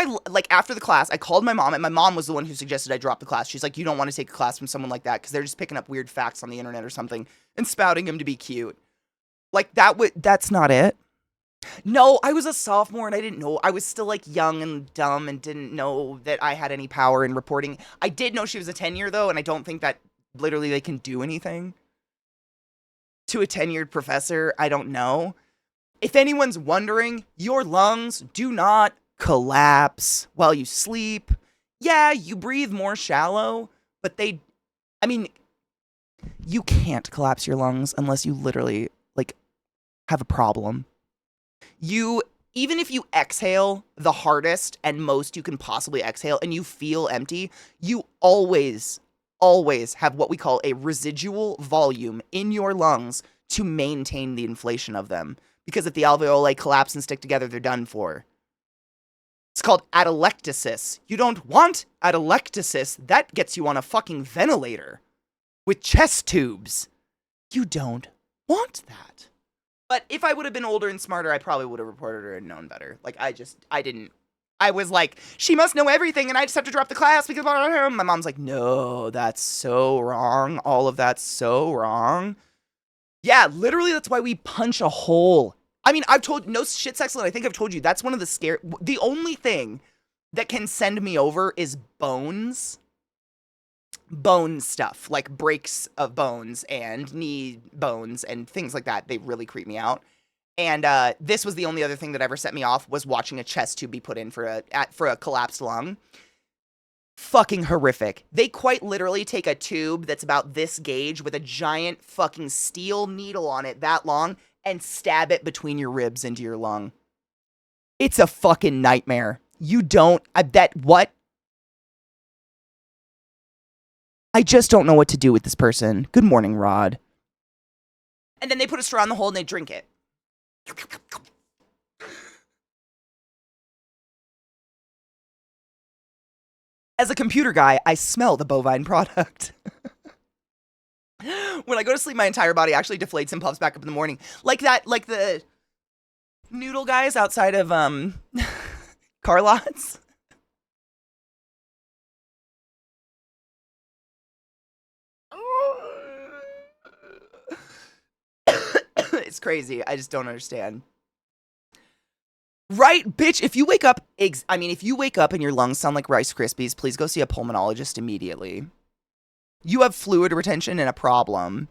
after the class, I called my mom, and my mom was the one who suggested I drop the class. She's like, you don't want to take a class from someone like that, because they're just picking up weird facts on the internet or something, and spouting them to be cute. Like, that's not it. No, I was a sophomore, and I didn't know. I was still, like, young and dumb, and didn't know that I had any power in reporting. I did know she was a tenure, though, and I don't think that literally they can do anything to a tenured professor. I don't know. If anyone's wondering, your lungs do not collapse while you sleep. Yeah, you breathe more shallow, but you can't collapse your lungs unless you literally, like, have a problem. Even if you exhale the hardest and most you can possibly exhale and you feel empty, you always have what we call a residual volume in your lungs to maintain the inflation of them. Because if the alveoli collapse and stick together, they're done for. It's called atelectasis. You don't want atelectasis. That gets you on a fucking ventilator with chest tubes. You don't want that. But if I would have been older and smarter, I probably would have reported her and known better. Like, I didn't. I was like, she must know everything and I just have to drop the class because my mom's like, no, that's so wrong. All of that's so wrong. Yeah, literally, that's why we punch a hole. I mean, I've told, no shit's excellent. I think I've told you, that's one of the only thing that can send me over is bones. Bone stuff, like breaks of bones and knee bones and things like that. They really creep me out. And this was the only other thing that ever set me off, was watching a chest tube be put in for a collapsed lung. Fucking horrific. They quite literally take a tube that's about this gauge with a giant fucking steel needle on it that long and stab it between your ribs into your lung. It's a fucking nightmare. You don't, what? I just don't know what to do with this person. Good morning, Rod. And then they put a straw in the hole and they drink it. As a computer guy, I smell the bovine product. When I go to sleep, my entire body actually deflates and puffs back up in the morning. Like the noodle guys outside of car lots. It's crazy. I just don't understand. Right, bitch, if you wake up, if you wake up and your lungs sound like Rice Krispies, please go see a pulmonologist immediately. You have fluid retention and a problem.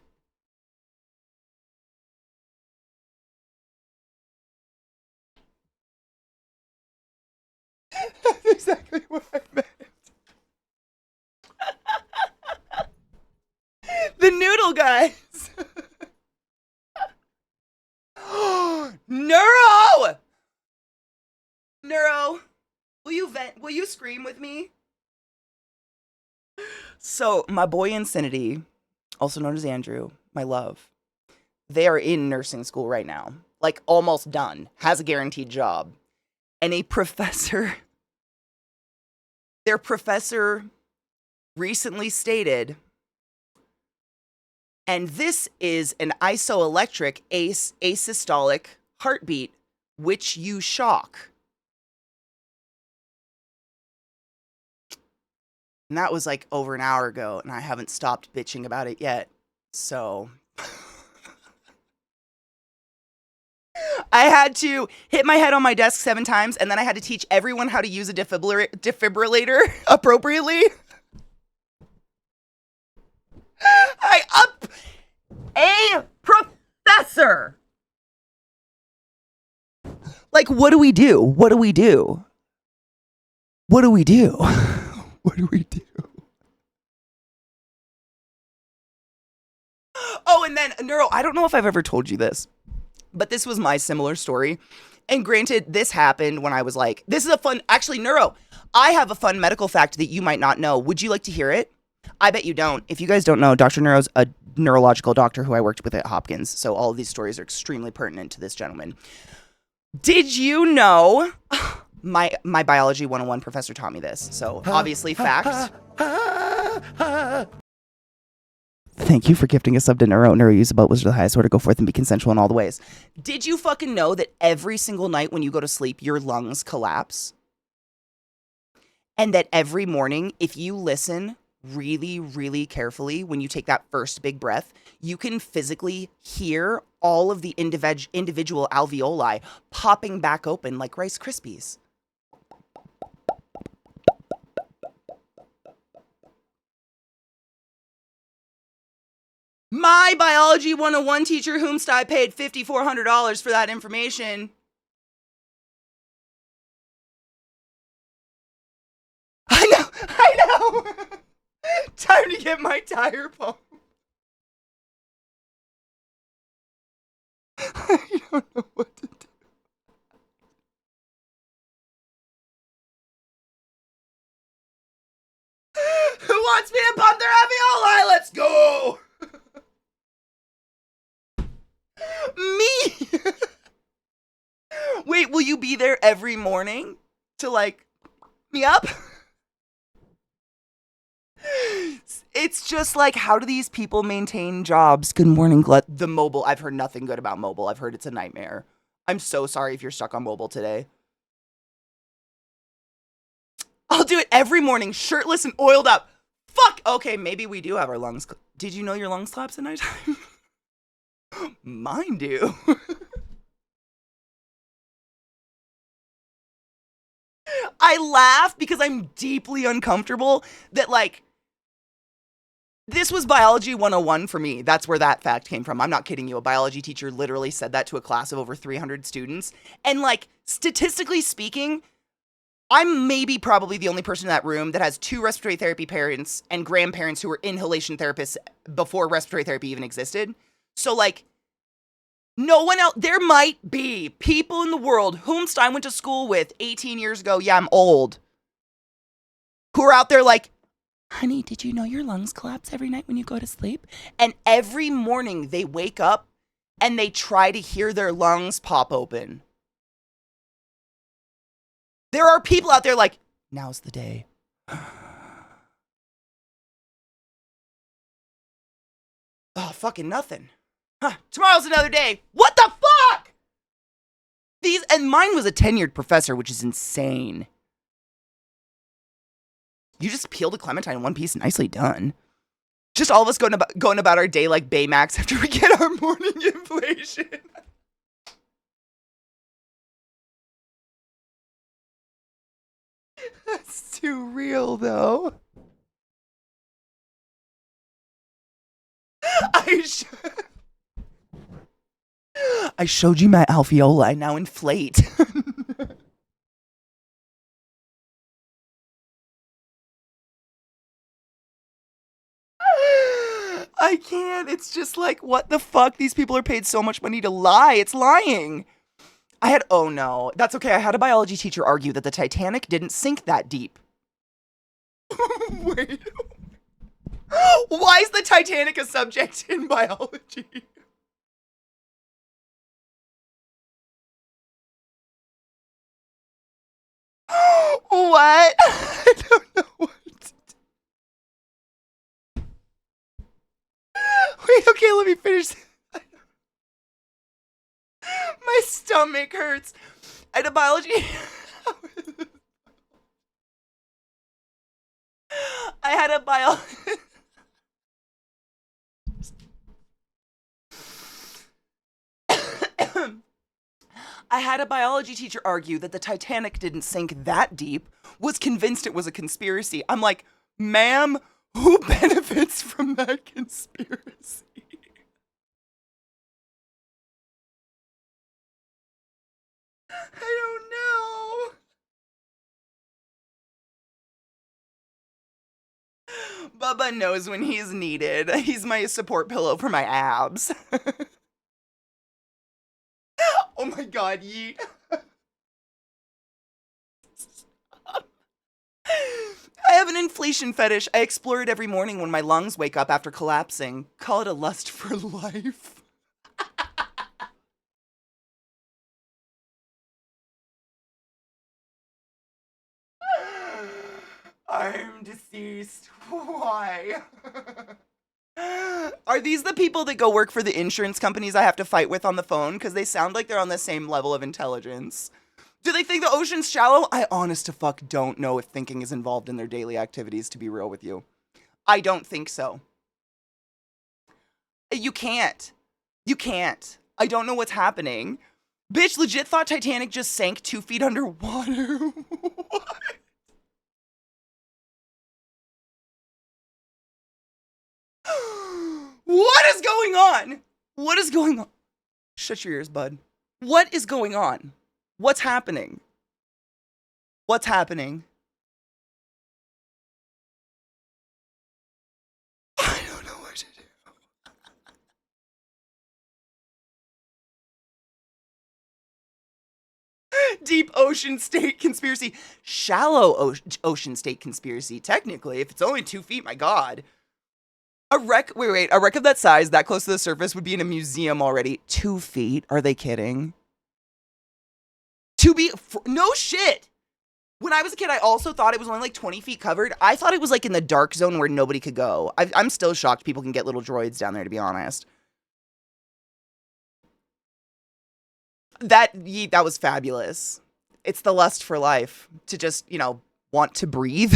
That's exactly what I meant. The noodle guys. Neuro! Neuro, will you vent? Will you scream with me? So, my boy Infinity, also known as Andrew, my love, they are in nursing school right now. Like, almost done. Has a guaranteed job. And their professor recently stated, and this is an isoelectric asystolic heartbeat, which you shock. And that was like over an hour ago, and I haven't stopped bitching about it yet. So I had to hit my head on my desk 7 times, and then I had to teach everyone how to use a defibrillator appropriately. A professor. Like, what do we do? What do we do? What do we do? What do we do? Oh, and then Neuro, I don't know if I've ever told you this, but this was my similar story. And granted, this happened when I was like, this is a fun, actually, Neuro, I have a fun medical fact that you might not know. Would you like to hear it? I bet you don't. If you guys don't know, Dr. Neuro's a neurological doctor who I worked with at Hopkins. So all of these stories are extremely pertinent to this gentleman. Did you know... My biology 101 professor taught me this. So obviously fact. Thank you for gifting a sub to Neuro. Neuro use a boat was the highest order. Go forth and be consensual in all the ways. Did you fucking know that every single night when you go to sleep, your lungs collapse? And that every morning, if you listen really, really carefully, when you take that first big breath, you can physically hear all of the individual alveoli popping back open like Rice Krispies. My biology 101 teacher, whomst I paid $5,400 for that information. I know. Time to get my tire pumped. I don't know what to do. Who wants me to pump their alveoli? Let's go. Me. Wait, will you be there every morning to like me up? It's just like, how do these people maintain jobs? Good morning, the mobile. I've heard nothing good about mobile. I've heard it's a nightmare. I'm so sorry if you're stuck on mobile today. I'll do it every morning, shirtless and oiled up. Fuck. Okay, maybe we do have our lungs. Did you know your lungs collapse at nighttime? Mine do. I laugh because I'm deeply uncomfortable that, like, This was biology 101 for me. That's where that fact came from. I'm not kidding you. A biology teacher literally said that to a class of over 300 students. And like, statistically speaking, I'm maybe probably the only person in that room that has 2 respiratory therapy parents and grandparents who were inhalation therapists before respiratory therapy even existed. So like, no one else, there might be people in the world whom I went to school with 18 years ago, yeah, I'm old, who are out there like, honey, did you know your lungs collapse every night when you go to sleep? And every morning they wake up and they try to hear their lungs pop open. There are people out there like, now's the day. Oh, fucking nothing. Huh, tomorrow's another day. What the fuck? And mine was a tenured professor, which is insane. You just peeled a clementine in one piece, nicely done. Just all of us going about our day like Baymax after we get our morning inflation. That's too real, though. I showed you my alveoli. I now inflate. I can't. It's just like, what the fuck? These people are paid so much money to lie. It's lying. Oh no. That's okay. I had a biology teacher argue that the Titanic didn't sink that deep. Wait. Why is the Titanic a subject in biology? What? I don't know what to do. Wait, okay, let me finish. My stomach hurts. I had a biology. I had a bio. I had a biology teacher argue that the Titanic didn't sink that deep, was convinced it was a conspiracy. I'm like, ma'am, who benefits from that conspiracy? I don't know. Bubba knows when he's needed. He's my support pillow for my abs. Oh my god, yeet. I have an inflation fetish. I explore it every morning when my lungs wake up after collapsing. Call it a lust for life. I'm deceased. Why? Are these the people that go work for the insurance companies I have to fight with on the phone? Because they sound like they're on the same level of intelligence. Do they think the ocean's shallow? I honest to fuck don't know if thinking is involved in their daily activities, to be real with you. I don't think so. You can't. You can't. I don't know what's happening. Bitch, legit thought Titanic just sank 2 feet underwater. What? What is going on? What is going on? Shut your ears, bud. What is going on? What's happening? What's happening? I don't know what to do. Deep ocean state conspiracy. Shallow ocean state conspiracy, technically. If it's only 2 feet, my god. A wreck of that size, that close to the surface, would be in a museum already. 2 feet? Are they kidding? No shit. When I was a kid, I also thought it was only like 20 feet covered. I thought it was like in the dark zone where nobody could go. I'm still shocked people can get little droids down there, to be honest. That was fabulous. It's the lust for life. To just, want to breathe.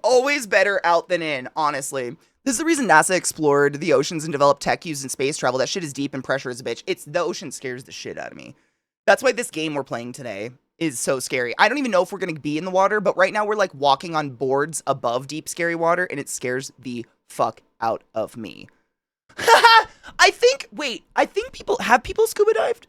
Always better out than in, honestly. This is the reason NASA explored the oceans and developed tech used in space travel. That shit is deep and pressure is a bitch. The ocean scares the shit out of me. That's why this game we're playing today, is so scary. I don't even know if we're going to be in the water, but right now we're like walking on boards above deep, scary water, and it scares the fuck out of me. I think people scuba dived?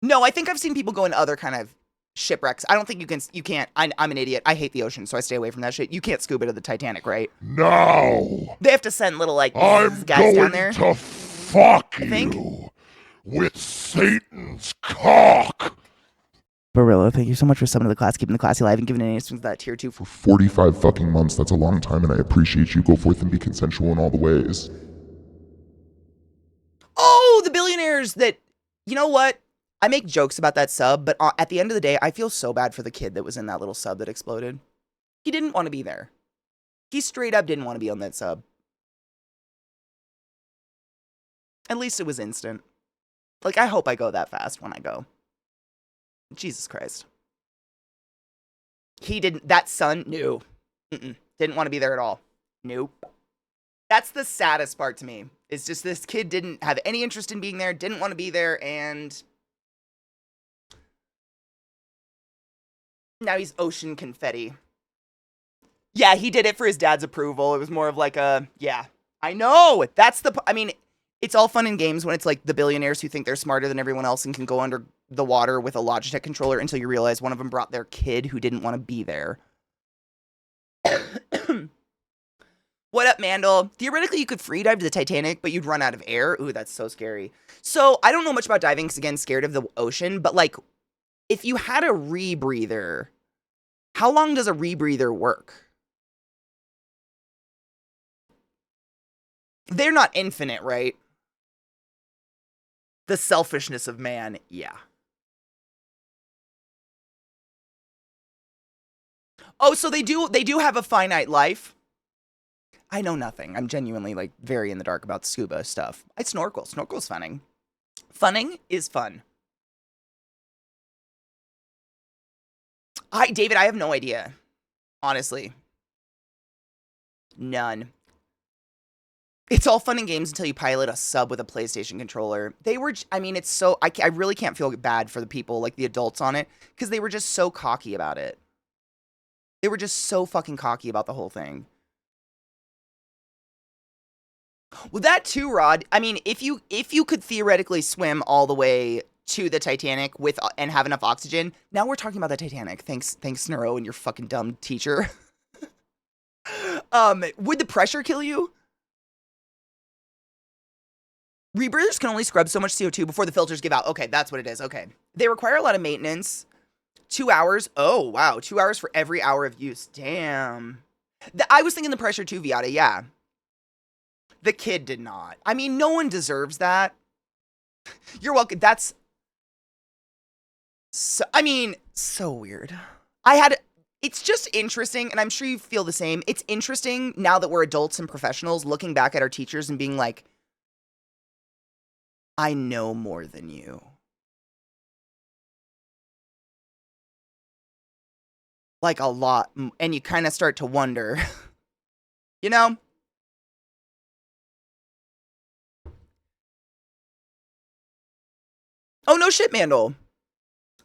No, I think I've seen people go in other kind of shipwrecks. I don't think you can't. I'm an idiot. I hate the ocean, so I stay away from that shit. You can't scuba to the Titanic, right? Now, They have to send little, like, I'm guys down going there. to fuck think. you with Satan's cock. Barillo, thank you so much for summoning the class, keeping the classy alive, and giving an instance that tier 2 For 45 fucking months, that's a long time, and I appreciate you. Go forth and be consensual in all the ways. Oh, the billionaires that, you know what? I make jokes about that sub, but at the end of the day, I feel so bad for the kid that was in that little sub that exploded. He didn't want to be there. He straight up didn't want to be on that sub. At least it was instant. Like, I hope I go that fast when I go. Jesus Christ. He didn't, that son, no. Didn't want to be there at all. Nope. That's the saddest part to me. It's just this kid didn't have any interest in being there, didn't want to be there, and now he's ocean confetti. Yeah, he did it for his dad's approval. It was more of like a, yeah, I know. That's the, I mean, it's all fun and games when it's like the billionaires who think they're smarter than everyone else and can go under the water with a Logitech controller until you realize one of them brought their kid who didn't want to be there. What up, Mandel? Theoretically, you could free dive to the Titanic, but you'd run out of air. Ooh, that's so scary. So, I don't know much about diving because, again, scared of the ocean, but, like, if you had a rebreather, how long does a rebreather work? They're not infinite, right? The selfishness of man, yeah. Oh, so they do have a finite life. I know nothing. I'm genuinely, like, very in the dark about scuba stuff. I snorkel. Snorkel's funning. Funning is fun. David, I have no idea. Honestly. None. It's all fun and games until you pilot a sub with a PlayStation controller. They were, I mean, it's so, I really can't feel bad for the people, like the adults on it, because they were just so cocky about it. They were just so fucking cocky about the whole thing. Well, that too, Rod. I mean, if you could theoretically swim all the way to the Titanic with and have enough oxygen, now we're talking about the Titanic. Thanks, Neuro and your fucking dumb teacher. Would the pressure kill you? Rebreathers can only scrub so much CO2 before the filters give out. Okay, that's what it is. Okay. They require a lot of maintenance. 2 hours. Oh, wow. 2 hours for every hour of use. Damn. I was thinking the pressure too, Viata. Yeah. The kid did not. I mean, no one deserves that. You're welcome. That's so, I mean, so weird. It's just interesting, and I'm sure you feel the same. It's interesting now that we're adults and professionals looking back at our teachers and being like, I know more than you. Like a lot. And you kind of start to wonder, you know? Oh, no shit, Mandel.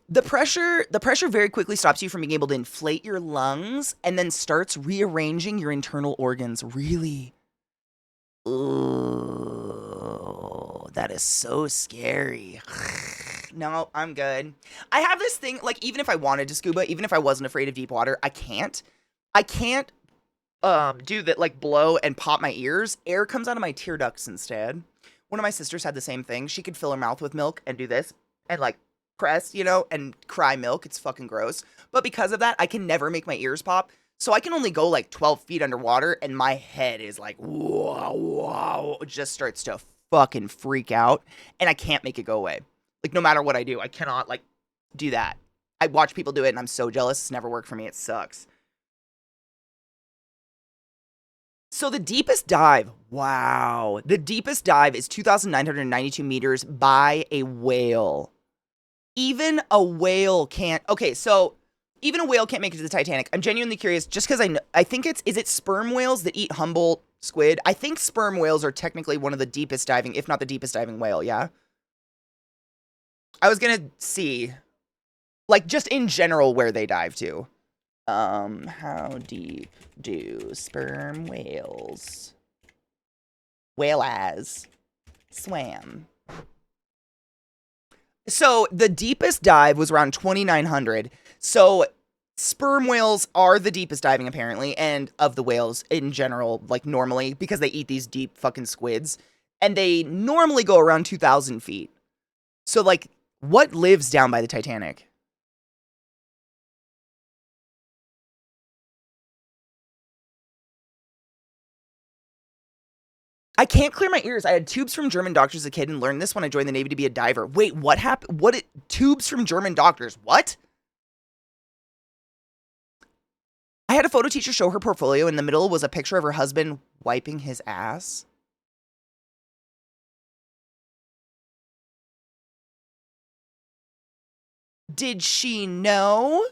The pressure very quickly stops you from being able to inflate your lungs and then starts rearranging your internal organs. Really? Ooh, that is so scary. No, I'm good. I have this thing, like, even if I wanted to scuba, even if I wasn't afraid of deep water, I can't do that, like, blow and pop my ears. Air comes out of my tear ducts instead. One of my sisters had the same thing. She could fill her mouth with milk and do this and, like, press, you know, and cry milk. It's fucking gross. But because of that, I can never make my ears pop. So I can only go like 12 feet underwater and my head is like, whoa, it just starts to fucking freak out and I can't make it go away. Like, no matter what I do, I cannot, like, do that. I watch people do it and I'm so jealous. It's never worked for me. It sucks. So the deepest dive, wow. The deepest dive is 2,992 meters by a whale. Even a whale can't, okay, so even a whale can't make it to the Titanic. I'm genuinely curious, just because I think is it sperm whales that eat Humboldt squid? I think sperm whales are technically one of the deepest diving, if not the deepest diving whale, yeah? I was gonna see. Like, just in general where they dive to. How deep do sperm whales swam? So the deepest dive was around 2,900. So sperm whales are the deepest diving, apparently, and of the whales in general, like normally, because they eat these deep fucking squids. And they normally go around 2,000 feet. So, like, what lives down by the Titanic? I can't clear my ears. I had tubes from German doctors as a kid and learned this when I joined the Navy to be a diver. Wait, what happened? Tubes from German doctors? What? I had a photo teacher show her portfolio. In the middle was a picture of her husband wiping his ass. Did she know?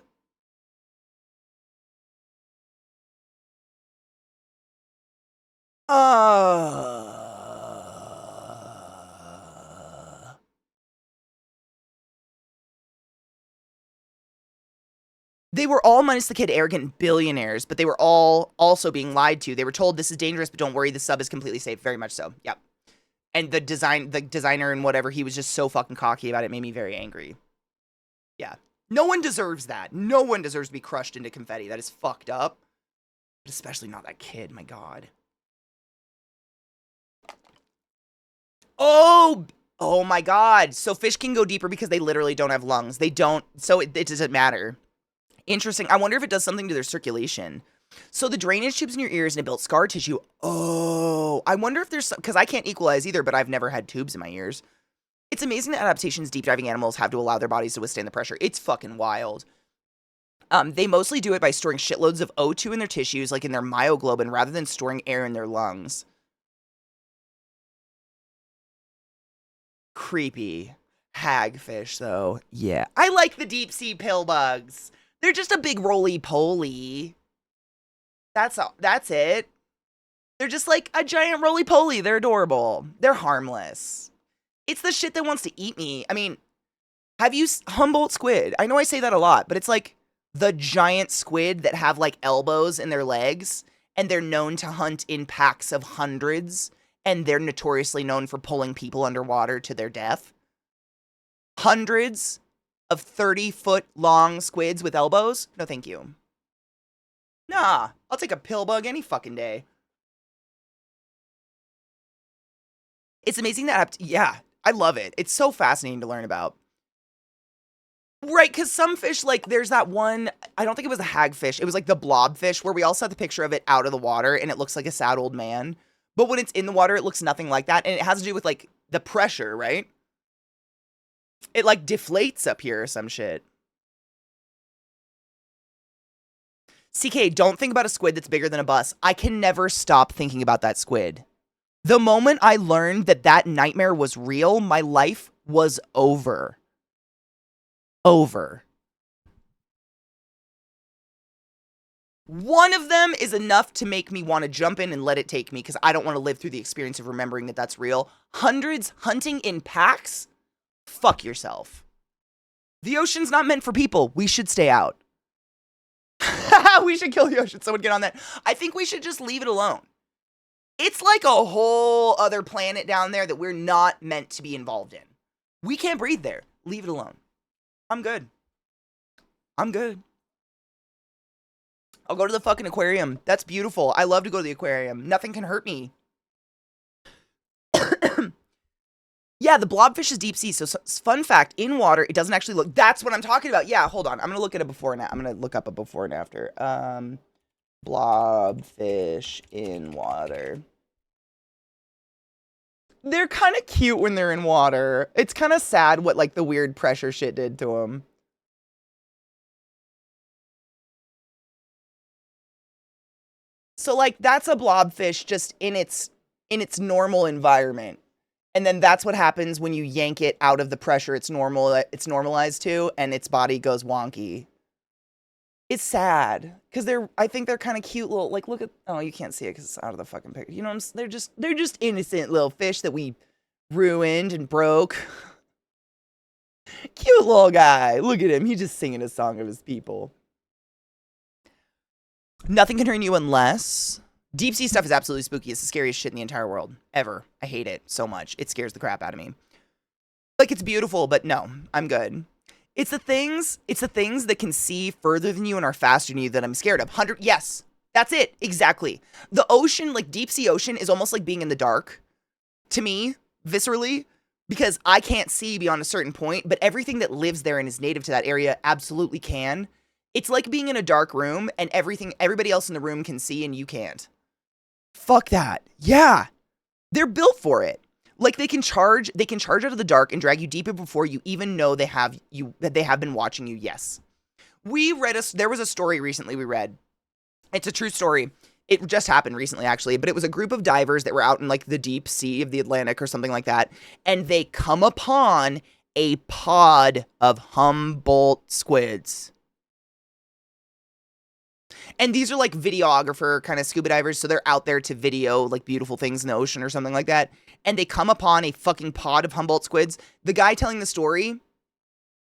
They were all, minus the kid, arrogant billionaires, but they were all also being lied to. They were told this is dangerous, but don't worry, the sub is completely safe. Very much so. Yep. And the designer and whatever, he was just so fucking cocky about it. Made me very angry. Yeah. No one deserves that. No one deserves to be crushed into confetti. That is fucked up. But especially not that kid. My God. Oh my God. So fish can go deeper because they literally don't have lungs. They don't. So it doesn't matter. Interesting. I wonder if it does something to their circulation. So the drainage tubes in your ears and it built scar tissue. Oh, I wonder if there's, because I can't equalize either, but I've never had tubes in my ears. It's amazing the adaptations deep diving animals have to allow their bodies to withstand the pressure. It's fucking wild. They mostly do it by storing shitloads of O2 in their tissues, like in their myoglobin, rather than storing air in their lungs. Creepy. Hagfish, though. Yeah. I like the deep sea pill bugs. They're just a big roly-poly. That's all. That's it. They're just like a giant roly-poly. They're adorable. They're harmless. It's the shit that wants to eat me. I mean, have you Humboldt squid? I know I say that a lot, but it's like the giant squid that have like elbows in their legs, and they're known to hunt in packs of hundreds, and they're notoriously known for pulling people underwater to their death. Hundreds of 30-foot long squids with elbows? No, thank you. Nah, I'll take a pill bug any fucking day. It's amazing that, yeah, I love it. It's so fascinating to learn about. Right, because some fish, like, there's that one, I don't think it was a hagfish, it was like the blobfish, where we all saw the picture of it out of the water, and it looks like a sad old man. But when it's in the water, it looks nothing like that, and it has to do with, like, the pressure, right? It, like, deflates up here or some shit. CK, don't think about a squid that's bigger than a bus. I can never stop thinking about that squid. The moment I learned that that nightmare was real, my life was over. Over. One of them is enough to make me want to jump in and let it take me, because I don't want to live through the experience of remembering that that's real. Hundreds hunting in packs? Fuck yourself. The ocean's not meant for people. We should stay out. We should kill the ocean. Someone get on that. I think we should just leave it alone. It's like a whole other planet down there that we're not meant to be involved in. We can't breathe there. Leave it alone. I'm good. I'm good. I'll go to the fucking aquarium. That's beautiful. I love to go to the aquarium. Nothing can hurt me. Yeah, the blobfish is deep sea. So, fun fact, in water, it doesn't actually look... That's what I'm talking about. Yeah, hold on. I'm going to look at a before and I'm going to look up a before and after. Blobfish in water. They're kind of cute when they're in water. It's kind of sad what, like, the weird pressure shit did to them. So, like, that's a blobfish just in its normal environment. And then that's what happens when you yank it out of the pressure it's normalized to, and its body goes wonky. It's sad, because I think they're kind of cute little, like, look at, oh, you can't see it because it's out of the fucking picture. You know what I'm saying? They're just innocent little fish that we ruined and broke. Cute little guy. Look at him. He's just singing a song of his people. Nothing can hurt you unless... Deep sea stuff is absolutely spooky. It's the scariest shit in the entire world. Ever. I hate it so much. It scares the crap out of me. Like, it's beautiful, but no. I'm good. It's the things that can see further than you and are faster than you that I'm scared of. Yes. That's it. Exactly. The ocean, like deep sea ocean, is almost like being in the dark. To me, viscerally. Because I can't see beyond a certain point, but everything that lives there and is native to that area absolutely can. It's like being in a dark room and everybody else in the room can see and you can't. Fuck that. Yeah. They're built for it. Like they can charge out of the dark and drag you deeper before you even know they have been watching you. Yes. There was a story recently we read. It's a true story. It just happened recently, actually, but it was a group of divers that were out in like the deep sea of the Atlantic or something like that, and they come upon a pod of Humboldt squids. And these are like videographer kind of scuba divers, so they're out there to video like beautiful things in the ocean or something like that, and they come upon a fucking pod of Humboldt squids. The guy telling the story,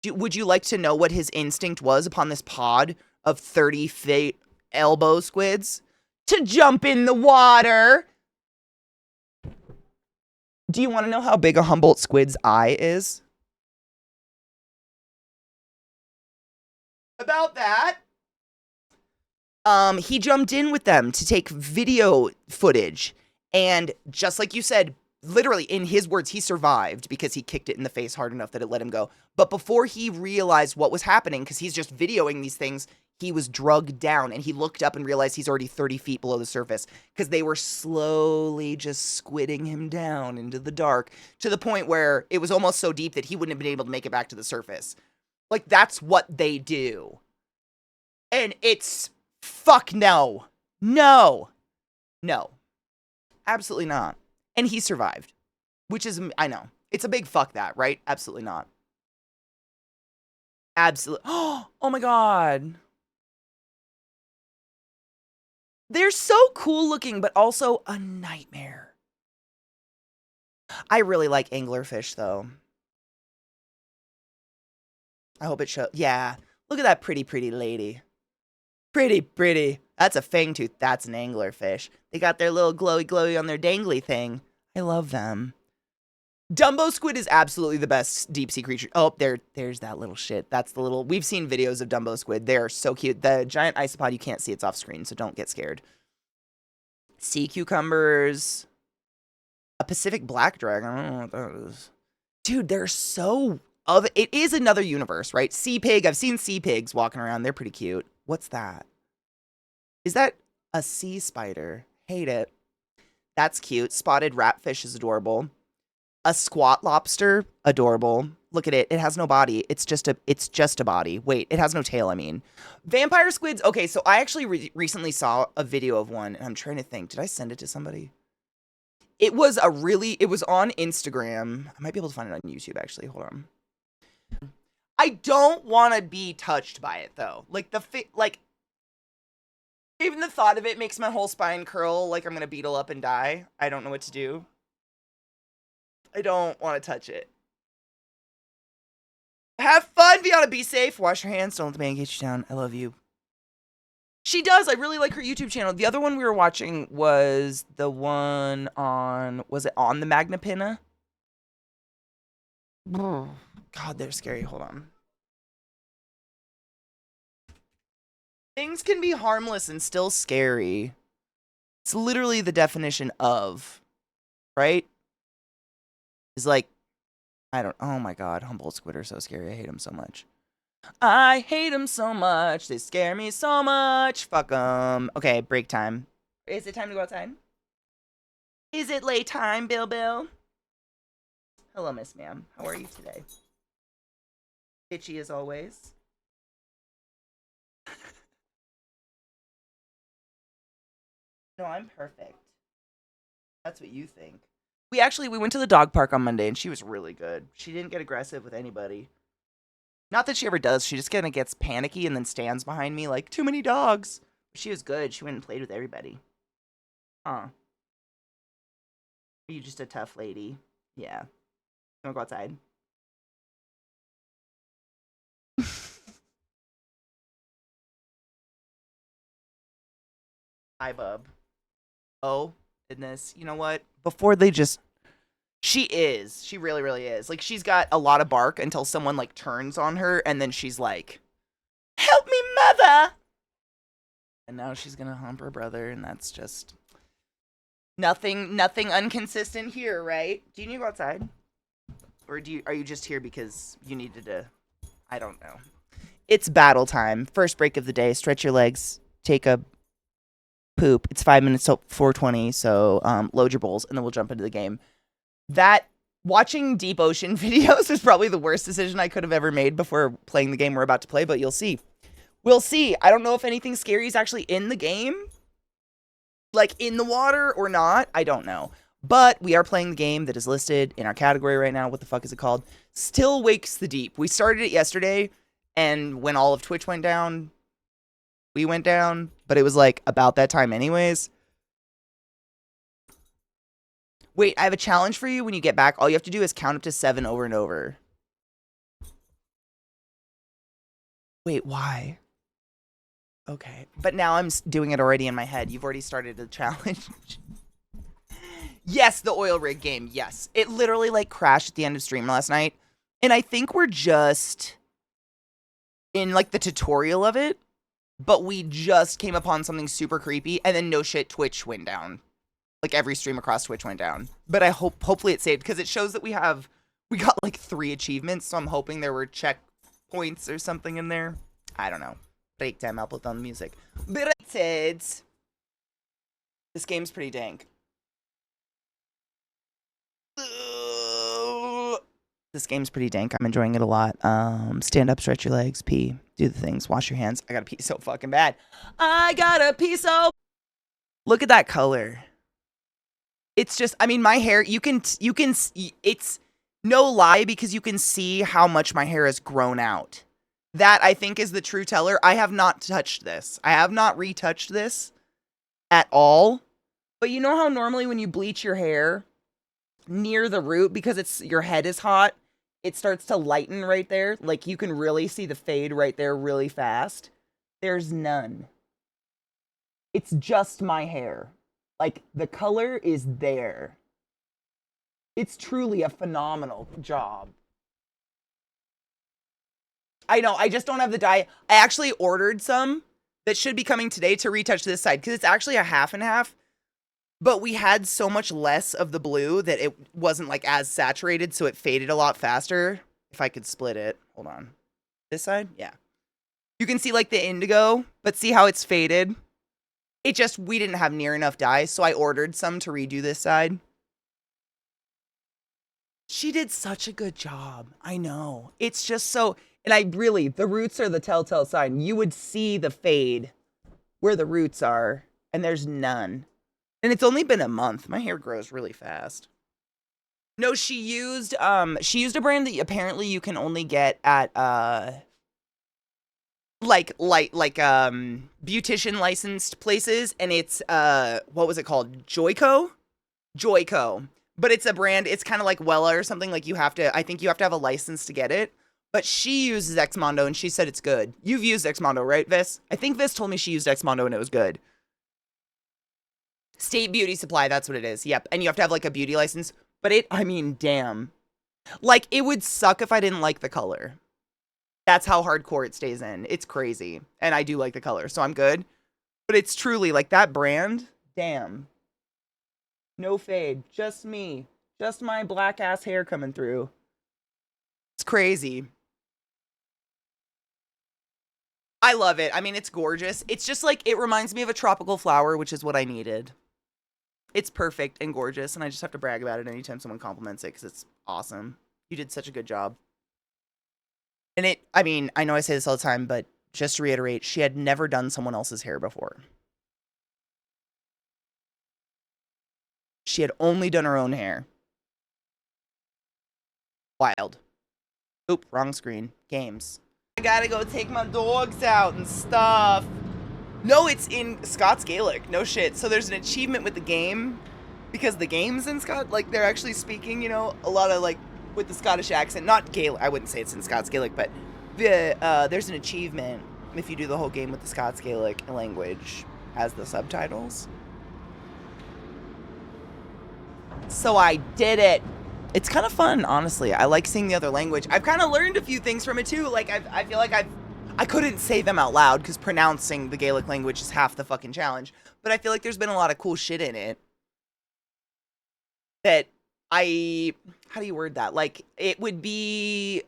would you like to know what his instinct was upon this pod of 30 feet elbow squids? To jump in the water. Do you want to know how big a Humboldt squid's eye is? About that. He jumped in with them to take video footage. And just like you said, literally in his words, he survived because he kicked it in the face hard enough that it let him go. But before he realized what was happening, because he's just videoing these things, he was drugged down, and he looked up and realized he's already 30 feet below the surface because they were slowly just squidding him down into the dark to the point where it was almost so deep that he wouldn't have been able to make it back to the surface. Like, that's what they do. And it's fuck no. No. No. Absolutely not. And he survived, which is, I know. It's a big fuck that, right? Absolutely not. Absolutely. Oh my God. They're so cool looking, but also a nightmare. I really like anglerfish, though. I hope it shows. Yeah. Look at that pretty, pretty lady. Pretty, pretty. That's a fangtooth. That's an anglerfish. They got their little glowy, glowy on their dangly thing. I love them. Dumbo squid is absolutely the best deep sea creature. Oh, there's that little shit. That's the little... We've seen videos of Dumbo squid. They are so cute. The giant isopod, you can't see. It's off screen, so don't get scared. Sea cucumbers. A Pacific black dragon. I don't know what that is. Dude, they're so... It is another universe, right? Sea pig. I've seen sea pigs walking around. They're pretty cute. What's that? Is that a sea spider? Hate it. That's cute. Spotted ratfish is adorable. A squat lobster, adorable. Look at it. It has no body. It's just a body. Wait, it has no tail, I mean. Vampire squids. Okay, so I actually recently saw a video of one, and I'm trying to think. Did I send it to somebody? It was on Instagram. I might be able to find it on YouTube, actually. Hold on. I don't want to be touched by it, though. Like, even the thought of it makes my whole spine curl like I'm going to beetle up and die. I don't know what to do. I don't want to touch it. Have fun, Viana. Be safe. Wash your hands. Don't let the man get you down. I love you. She does. I really like her YouTube channel. The other one we were watching was the one on... Was it on the Magna Pinna? God, they're scary. Hold on. Things can be harmless and still scary. It's literally the definition of... Right? It's like... Oh my God, Humboldt squid are so scary. I hate them so much. I hate them so much. They scare me so much. Fuck them. Okay, break time. Is it time to go outside? Is it late time, Bill Bill? Hello, Miss Ma'am. How are you today? Itchy as always. No, I'm perfect. That's what you think. We went to the dog park on Monday, and she was really good. She didn't get aggressive with anybody. Not that she ever does. She just kind of gets panicky and then stands behind me like, too many dogs. She was good. She went and played with everybody. Huh. Are you just a tough lady? Yeah. You wanna go outside? Hi, bub. Oh, goodness. You know what? Before they just... She is. She really, really is. Like, she's got a lot of bark until someone, like, turns on her, and then she's like, help me, mother! And now she's gonna hump her brother, and that's just... Nothing inconsistent here, right? Do you need to go outside? Or are you just here because you needed to... I don't know. It's battle time. First break of the day. Stretch your legs. Take a poop. It's 5 minutes till 4:20, so load your bowls, and then we'll jump into the game. That watching deep ocean videos is probably the worst decision I could have ever made before playing the game we're about to play, but you'll see. We'll see. I don't know if anything scary is actually in the game, like in the water or not. I don't know. But we are playing the game that is listed in our category right now. What the fuck is it called? Still Wakes the Deep. We started it yesterday, and when all of Twitch went down, we went down, but it was like about that time anyways. Wait, I have a challenge for you when you get back. All you have to do is count up to 7 over and over. Wait, why? Okay. But now I'm doing it already in my head. You've already started the challenge. Yes, the oil rig game. Yes. It literally like crashed at the end of stream last night. And I think we're just in like the tutorial of it. But we just came upon something super creepy. And then no shit, Twitch went down. Like every stream across Twitch went down. But I hopefully it saved because it shows that we got like 3 achievements. So I'm hoping there were checkpoints or something in there. I don't know. Break time, I'll put on the music. This game's pretty dank. This game's pretty dank. I'm enjoying it a lot. Stand up, stretch your legs, pee, do the things, wash your hands. I gotta pee so fucking bad. I gotta pee so. Look at that color. It's just, I mean, my hair, you can, it's no lie because you can see how much my hair has grown out. That, I think, is the true teller. I have not touched this. I have not retouched this at all. But you know how normally when you bleach your hair near the root, because your head is hot, it starts to lighten right there? Like, you can really see the fade right there really fast. There's none. It's just my hair. Like, the color is there. It's truly a phenomenal job. I know, I just don't have the dye. I actually ordered some that should be coming today to retouch this side, because it's actually a half and half. But we had so much less of the blue that it wasn't, like, as saturated, so it faded a lot faster. If I could split it. Hold on. This side? Yeah. You can see, like, the indigo, but see how it's faded? It just, we didn't have near enough dye, so I ordered some to redo this side. She did such a good job. I know. It's just so, and the roots are the telltale sign. You would see the fade where the roots are, and there's none. And it's only been a month. My hair grows really fast. No, she used a brand that apparently you can only get at, beautician licensed places, and it's what was it called? Joico. But it's a brand, it's kind of like Wella or something. Like, I think you have to have a license to get it. But she uses Xmondo and she said it's good. You've used Xmondo, right, Vis? I think Vis told me she used Xmondo and it was good. State Beauty Supply, that's what it is. Yep. And you have to have like a beauty license. But I mean, damn. Like, it would suck if I didn't like the color. That's how hardcore it stays in. It's crazy. And I do like the color, so I'm good. But it's truly, like, that brand, damn. No fade. Just me. Just my black-ass hair coming through. It's crazy. I love it. I mean, it's gorgeous. It's just, like, it reminds me of a tropical flower, which is what I needed. It's perfect and gorgeous, and I just have to brag about it anytime someone compliments it, because it's awesome. You did such a good job. And I mean, I know I say this all the time, but just to reiterate, she had never done someone else's hair before. She had only done her own hair. Wild. Oop, wrong screen. Games. I gotta go take my dogs out and stuff. No, it's in Scots Gaelic. No shit. So there's an achievement with the game, because the game's in like, they're actually speaking, you know, a lot of, like, with the Scottish accent. Not Gaelic. I wouldn't say it's in Scots Gaelic, but there's an achievement if you do the whole game with the Scots Gaelic language. as the subtitles. So I did it. It's kind of fun, honestly. I like seeing the other language. I've kind of learned a few things from it too. Like I feel like I couldn't say them out loud because pronouncing the Gaelic language is half the fucking challenge. But I feel like there's been a lot of cool shit in it that how do you word that? Like, it would be,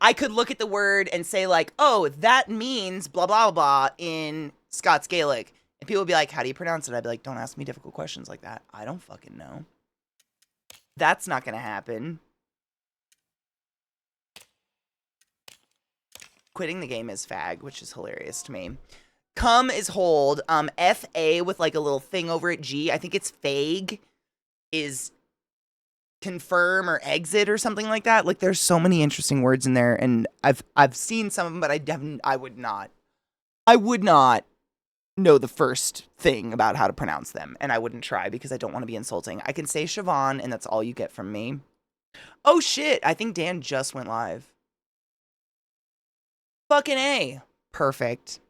I could look at the word and say like, oh, that means blah, blah, blah in Scots Gaelic. And people would be like, how do you pronounce it? I'd be like, don't ask me difficult questions like that. I don't fucking know. That's not going to happen. Quitting the game is fag, which is hilarious to me. Come is hold. F-A with like a little thing over it. G, I think it's fag, is confirm or exit or something like that. Like, there's so many interesting words in there, and I've seen some of them, but I would not know the first thing about how to pronounce them, and I wouldn't try because I don't want to be insulting. I can say Siobhan, and that's all you get from me. Oh shit, I think Dan just went live. Fucking A. Perfect.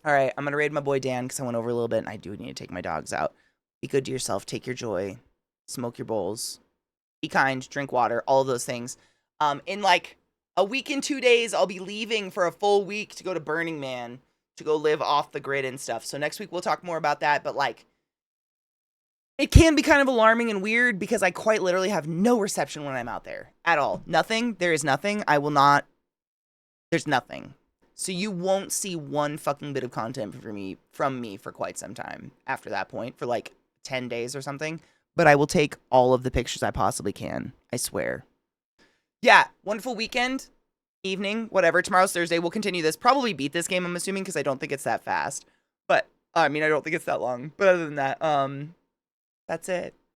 All right, I'm gonna raid my boy Dan because I went over a little bit, and I do need to take my dogs out. Be good to yourself. Take your joy. Smoke your bowls. Be kind. Drink water. All of those things. In like a week and 2 days, I'll be leaving for a full week to go to Burning Man to go live off the grid and stuff. So next week we'll talk more about that. But like, it can be kind of alarming and weird because I quite literally have no reception when I'm out there at all. Nothing. There is nothing. I will not. There's nothing. So you won't see one fucking bit of content from me for quite some time after that point, for like 10 days or something. But I will take all of the pictures I possibly can. I swear. Yeah, wonderful weekend, evening, whatever. Tomorrow's Thursday. We'll continue this. Probably beat this game, I'm assuming, because I don't think it's that fast. But, I mean, I don't think it's that long. But other than that, that's it.